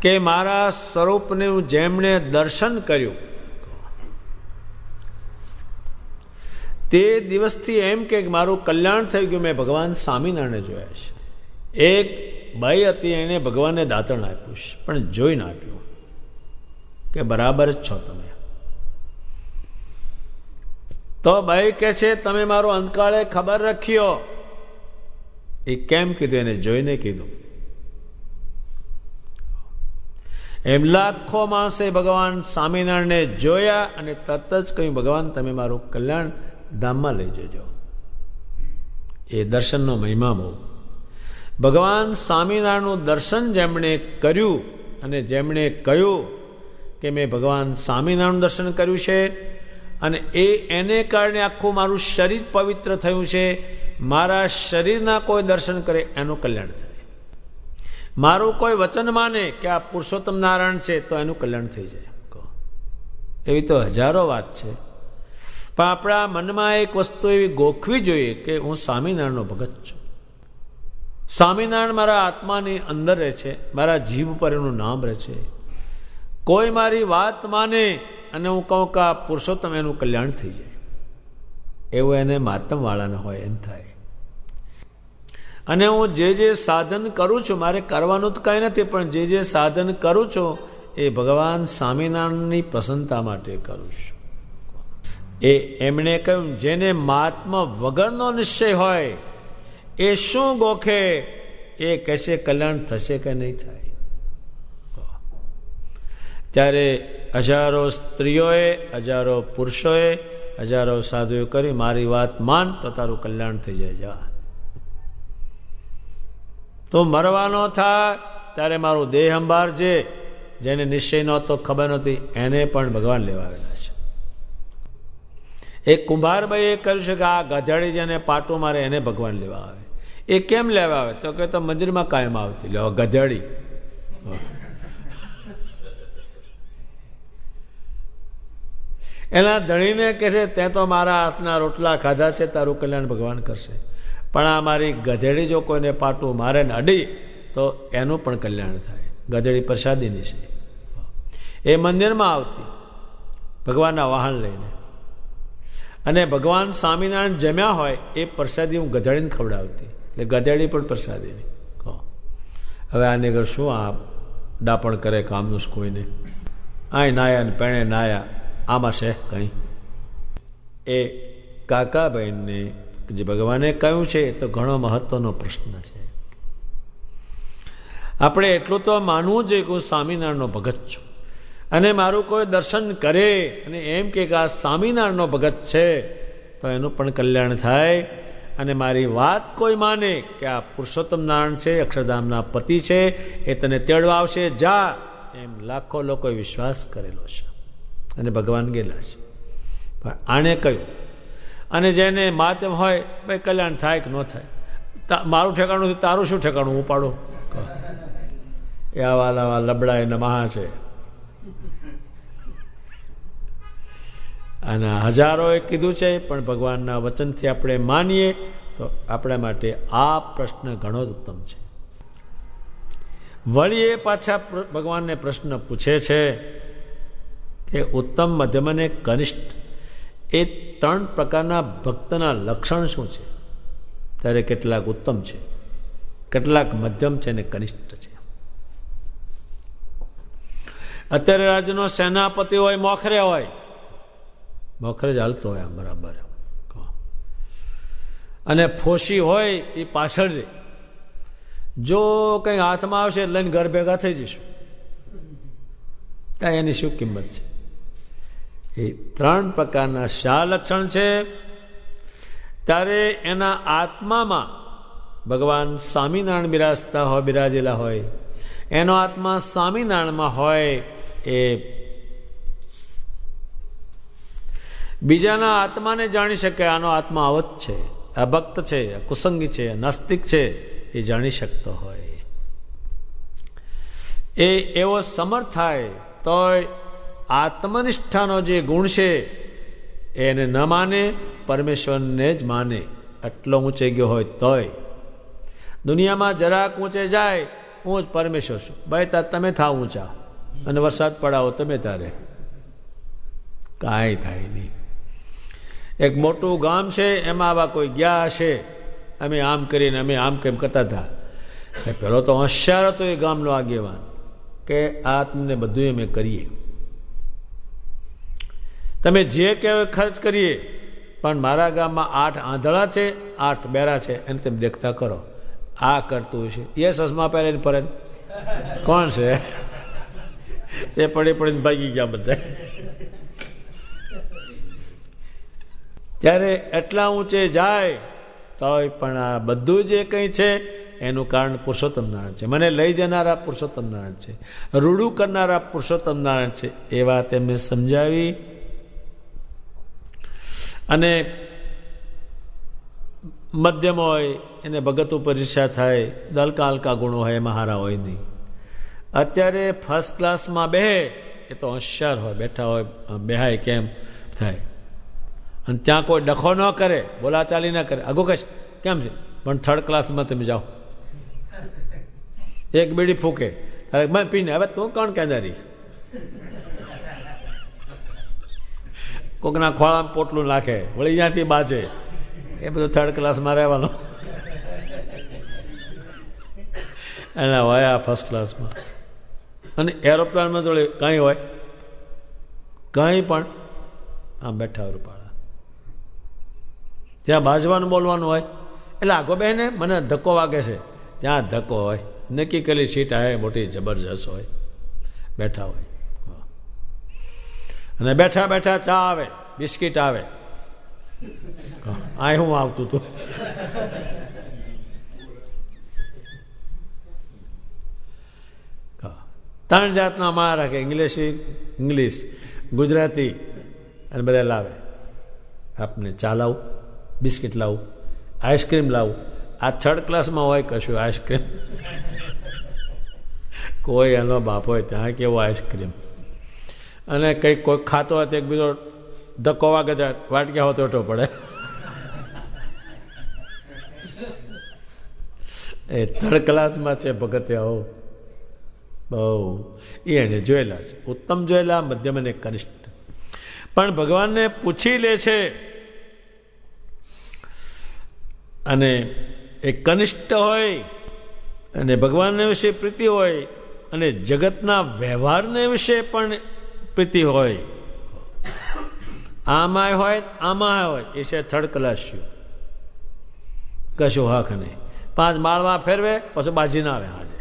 કે મારા સ્વરૂપનું જેમણે દર્શન કર્યું તે દિવસથી એમ કે મારું કલ્યાણ થઈ ગયું. મેં ભગવાન સ્વામિનારાયણને જોયા છે. એક બાઈ હતી, એને ભગવાનને દાંતણ આપ્યું છે, પણ જોઈને આપ્યું કે બરાબર જ છો તમે. તો બાઈ કહે છે તમે મારો અંતકાળે ખબર રાખ્યો. એ કેમ કીધું? એને જોઈને કીધું. એમ લાખો માણસે ભગવાન સ્વામિનારાયણને જોયા અને તરત જ કહ્યું ભગવાન તમે મારું કલ્યાણ ધામમાં લઈ જજો. એ દર્શનનો મહિમા બહુ. ભગવાન સ્વામિનારાયણનું દર્શન જેમણે કર્યું અને જેમણે કહ્યું કે મેં ભગવાન સ્વામિનારાયણનું દર્શન કર્યું છે અને એને કારણે આખું મારું શરીર પવિત્ર થયું છે. મારા શરીરના કોઈ દર્શન કરે એનું કલ્યાણ થાય. મારું કોઈ વચન માને કે આ પુરુષોત્તમ નારાયણ છે તો એનું કલ્યાણ થઈ જાય. એવી તો હજારો વાત છે, પણ આપણા મનમાં એક વસ્તુ એવી ગોખવી જોઈએ કે હું સ્વામિનારાયણનો ભગત છું. સ્વામિનારાયણ મારા આત્માની અંદર રહે છે, મારા જીભ પર એનું નામ રહે છે. કોઈ મારી વાત માને અને હું કહું કે આ પુરુષોત્તમ એનું કલ્યાણ થઈ જાય. એવું એને માતમવાળાને હોય એમ થાય. અને હું જે સાધન કરું છું, મારે કરવાનું તો કંઈ નથી, પણ જે સાધન કરું છું એ ભગવાન સ્વામિનારાયણની પ્રસન્નતા માટે કરું છું. એમણે કહ્યું જેને મહાત્મા વગરનો નિશ્ચય હોય એ શું ગોખે? એ કહેશે કલ્યાણ થશે કે નહીં થાય. ત્યારે હજારો સ્ત્રીઓએ, હજારો પુરુષોએ, હજારો સાધુએ કરી મારી વાત માન તો તારું કલ્યાણ થઈ જાય. જા તું મરવાનો થાય ત્યારે મારું દેહ સંભાળજે. જેને નિશ્ચય નહોતો, ખબર નહોતી, એને પણ ભગવાન લેવા આવેલા છે. એક કુંભારભાઈએ કહ્યું છે કે આ ગધેડી જેને પાટું મારે એને ભગવાન લેવા આવે. એ કેમ લેવા આવે? તો કે તો મંદિરમાં કાયમ આવતી લેવા ગધેડી. એના ધણીને કહે છે તે તો મારા હાથના રોટલા ખાધા છે, તારું કલ્યાણ ભગવાન કરશે. પણ આ મારી ગધેડી જો કોઈને પાટું મારે ને અડી તો એનું પણ કલ્યાણ થાય. ગધેડી પ્રસાદીની છે. એ મંદિરમાં આવતી ભગવાનના વાહન લઈને, અને ભગવાન સ્વામિનારાયણ જમ્યા હોય એ પ્રસાદી હું ગધેડીને ખવડાવતી. એટલે ગધેડી પણ પ્રસાદીની. કહો હવે આને ઘર શું આ ડાપણ કરે કામનું કોઈને? આય નાયા ને પેણે નાયા, આમાં છે કંઈ? એ કાકાબહેનને જે ભગવાને કહ્યું છે એ તો ઘણો મહત્વનો પ્રશ્ન છે. આપણે એટલું તો માનવું જોઈએ કે હું સ્વામિનારાયણનો ભગત છું, અને મારું કોઈ દર્શન કરે અને એમ કે આ સ્વામિનારાયણનો ભગત છે તો એનું પણ કલ્યાણ થાય. અને મારી વાત કોઈ માને કે આ પુરુષોત્તમ નારાયણ છે, અક્ષરધામના પતિ છે, એ તને તેડવા આવશે, જા, એમ લાખો લોકોએ વિશ્વાસ કરેલો છે અને ભગવાન ગયેલા છે. પણ આણે કહ્યું, અને જેને માધ્યમ હોય ભાઈ કલ્યાણ થાય કે ન થાય, મારું ઠેકાણું તારું શું ઠેકાણું? હું પાડું એ આવા લબડા એના મહા છે. અને હજારોએ કીધું છે, પણ ભગવાનના વચનથી આપણે માનીએ તો આપણા માટે આ પ્રશ્ન ઘણો જ ઉત્તમ છે. વળી એ પાછા ભગવાનને પ્રશ્ન પૂછે છે કે ઉત્તમ, મધ્યમ અને કનિષ્ઠ એ 3 પ્રકારના ભક્તના લક્ષણ શું છે? ત્યારે કેટલાક ઉત્તમ છે, કેટલાક મધ્યમ છે અને કનિષ્ઠ છે. અત્યારે રાજ્યનો સેનાપતિ હોય, મોખરે હોય, મોખરે જ હાલતો હોય આમ બરાબર, અને ફોશી હોય એ પાછળ રે. જો કંઈ હાથમાં આવશે લઈને ઘર ભેગા થઈ જઈશું, ત્યાં એની શું કિંમત છે? એ 3 પ્રકારના શા લક્ષણ છે? ત્યારે એના આત્મામાં ભગવાન સ્વામિનારાયણ બિરાજેલા હોય, એનો આત્મા સ્વામિનારાયણમાં હોય. એ બીજાના આત્માને જાણી શકે આનો આત્મા આવો જ છે, અભક્ત છે, કુસંગી છે, નાસ્તિક છે, એ જાણી શકતો હોય. એ એવો સમર્થ થાય તોય આત્મનિષ્ઠાનો જે ગુણ છે એને ન માને, પરમેશ્વરને જ માને. આટલો ઊંચે ગયો હોય તોય દુનિયામાં જરાક ઊંચે જાય, હું જ પરમેશ્વર છું. ભાઈ તમે થાવ ઊંચા અને વરસાદ પડાવો તમે તારે, કાંઈ થાય નહીં. એક મોટું ગામ છે, એમાં આવા કોઈ ગયા હશે, અમે આમ કરીને અમે આમ કેમ કરતા હતા. પેલો તો હોશિયાર હતો એ ગામનો આગેવાન, કે આ તમને બધું અમે કરીએ, તમે જે કહેવો ખર્ચ કરીએ, પણ મારા ગામમાં 8 આંધળા છે, 8 બેરા છે, એને તમે દેખતા કરો. આ કરતું છે એ સસમા પહેરીને ફરે, કોણ છે? એ પડી પડીને ભાગી ગયા બધા. ત્યારે એટલા ઊંચે જાય તોય પણ આ બધું જે કંઈ છે એનું કારણ પુરુષોત્તમ નારાયણ છે. મને લઈ જનારા પુરુષોત્તમ નારાયણ છે, રૂડું કરનારા પુરુષોત્તમ નારાયણ છે. એ વાત એમને સમજાવી. અને મધ્યમ હોય એને ભગત ઉપર ઈર્ષા થાય, હલકા હલકા ગુણો હોય એમાં હારા હોય નહીં. અત્યારે ફર્સ્ટ ક્લાસમાં બે એ તો હોશિયાર હોય, બેઠા હોય, બેહાય કેમ થાય. અને ત્યાં કોઈ ડખો ન કરે, બોલાચાલી ન કરે, આગો કહેશ કેમ છે, પણ થર્ડ ક્લાસમાં તમે જાઓ, એક બીડી ફૂકે, અરે મેં પીને હવે તું કોણ કહેનારી, કોકના ખોળામાં પોટલું નાખે, વળી ત્યાંથી બાજે, એ બધું થર્ડ ક્લાસમાં રહેવાનું. એના હોય આ ફર્સ્ટ ક્લાસમાં. અને એરોપ્લેનમાં જોડે કંઈ હોય, કંઈ પણ આમ બેઠા રૂપાળા, ત્યાં બાજવાનું બોલવાનું હોય. એટલે આગો બહેને મને ધક્કો વાગે છે, ત્યાં ધક્કો હોય, નક્કી કરેલી સીટ આવે, મોટી જબરજસ્ત હોય, બેઠા હોય. અને બેઠા બેઠા ચા આવે, બિસ્કીટ આવે. આ હું આવતું હતું. ત્રણ જાતના માર રાખે, ઇંગ્લિશ, ગુજરાતી, અને બધા લાવે. આપને ચા લાવું, બિસ્કીટ લાવું, આઈસ્ક્રીમ લાવું. આ થર્ડ ક્લાસમાં હોય કશું આઈસ્ક્રીમ, કોઈ એનો બાપ હોય ત્યાં કેવો આઈસ્ક્રીમ. અને કંઈક કોઈ ખાતો હોય તો એક બીજો ધક્કો વાગે વાટક્યા હોતો ઓટો પડે. એ થર્ડ ક્લાસમાં છે ભગતિયાઓ બહુ. એને જોયેલા છે, ઉત્તમ જોયેલા, મધ્યમ અને કનિષ્ઠ. પણ ભગવાનને પૂછી લે છે. અને એ કનિષ્ઠ હોય અને ભગવાનને વિશે પ્રીતિ હોય અને જગતના વ્યવહારને વિશે પણ પ્રીતિ હોય, આમાં હોય આમાં હોય, એ છે થર્ડ ક્લાસ. કશું હક નહીં. 5 માળમાં ફેરવે પછી બાજી ના આવે. આજે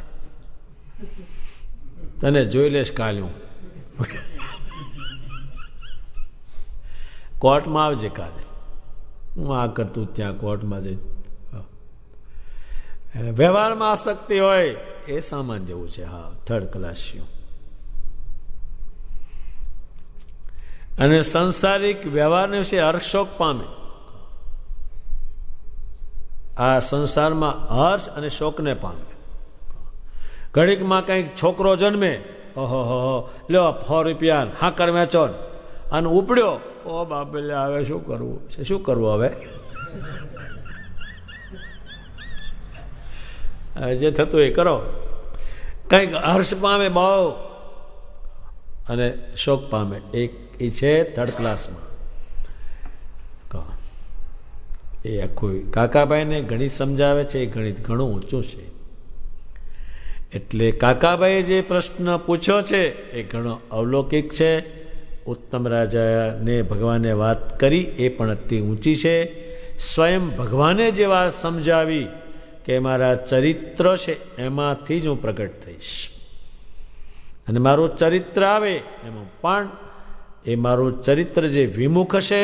તને જોઈ લેશ કાલે હું, કોર્ટમાં આવજે કાલે, હું આ કરતું ત્યાં કોર્ટમાં જઈ. વ્યવહારમાં આસક્તિ હોય એ સામાન જેવું છે. હા, થર્ડ ક્લાસ. અને સંસારિક વ્યવહારને વિશે હર્ષશોક પામે. આ સંસારમાં હર્ષ અને શોકને પામે. ઘડીકમાં કંઈક છોકરો જન્મે, ઓહો લ્યો 100 રૂપિયા હાકર વેચો, અને ઉપડ્યો, ઓ બાપે લે હવે શું કરવું છે, શું કરવું હવે. જે થતું એ કરો. કંઈક હર્ષ પામે બહુ અને શોક પામે, એ છે થર્ડ ક્લાસમાં. એ આખું કાકાભાઈને ગણિત સમજાવે છે. એ ગણિત ઘણું ઊંચું છે. એટલે કાકાભાઈએ જે પ્રશ્ન પૂછ્યો છે એ ઘણો અવલૌકિક છે. ઉત્તમ રાજાને ભગવાને વાત કરી એ પણ અતિ ઊંચી છે. સ્વયં ભગવાને જે વાત સમજાવી કે મારા ચરિત્ર છે એમાંથી જ હું પ્રગટ થઈશ, અને મારું ચરિત્ર આવે એમાં પણ એ મારું ચરિત્ર જે વિમુખ હશે,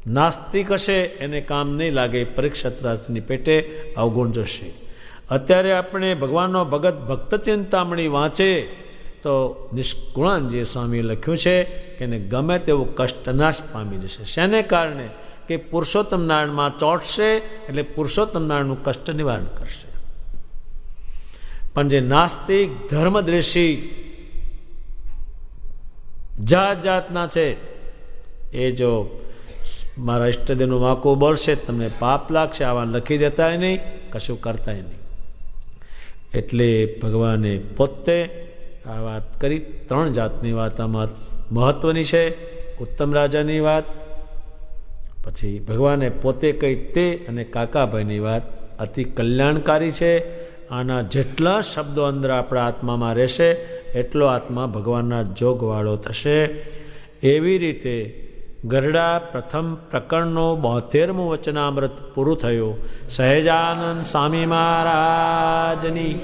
નાસ્તિક હશે, એને કામ નહીં લાગે, પરીક્ષાત્રાસની પેટે અવગુણ જશે. અત્યારે આપણે ભગવાનનો ભક્ત ચિંતામણી વાંચે તો નિષ્કુળાનજી સ્વામીએ લખ્યું છે કે એને ગમે તેવું કષ્ટનાશ પામી જશે. શેને કારણે? કે પુરુષોત્તમ નારાયણમાં ચોંટશે, એટલે પુરુષોત્તમ નારાયણનું કષ્ટ નિવારણ કરશે. પણ જે નાસ્તિક ધર્મદ્વેષી જાત જાતના છે, એ જો મારા ઈષ્ટદેવનું વાંકું બોલશે તમને પાપ લાગશે. આવા લખી દેતાય નહીં, કશું કરતાય નહીં. એટલે ભગવાને પોતે આ વાત કરી. 3 જાતની વાત આમાં મહત્વની છે. ઉત્તમ રાજાની વાત, પછી ભગવાને પોતે કહી તે, અને કાકાભાઈની વાત અતિ કલ્યાણકારી છે. આના જેટલા શબ્દો અંદર આપણા આત્મામાં રહેશે એટલો આત્મા ભગવાનના જોગવાળો થશે. એવી રીતે ગરડા પ્રથમ પ્રકરણનો 72મું વચનામૃત પૂરું થયું. સહેજાનંદ સ્વામી મહારાજની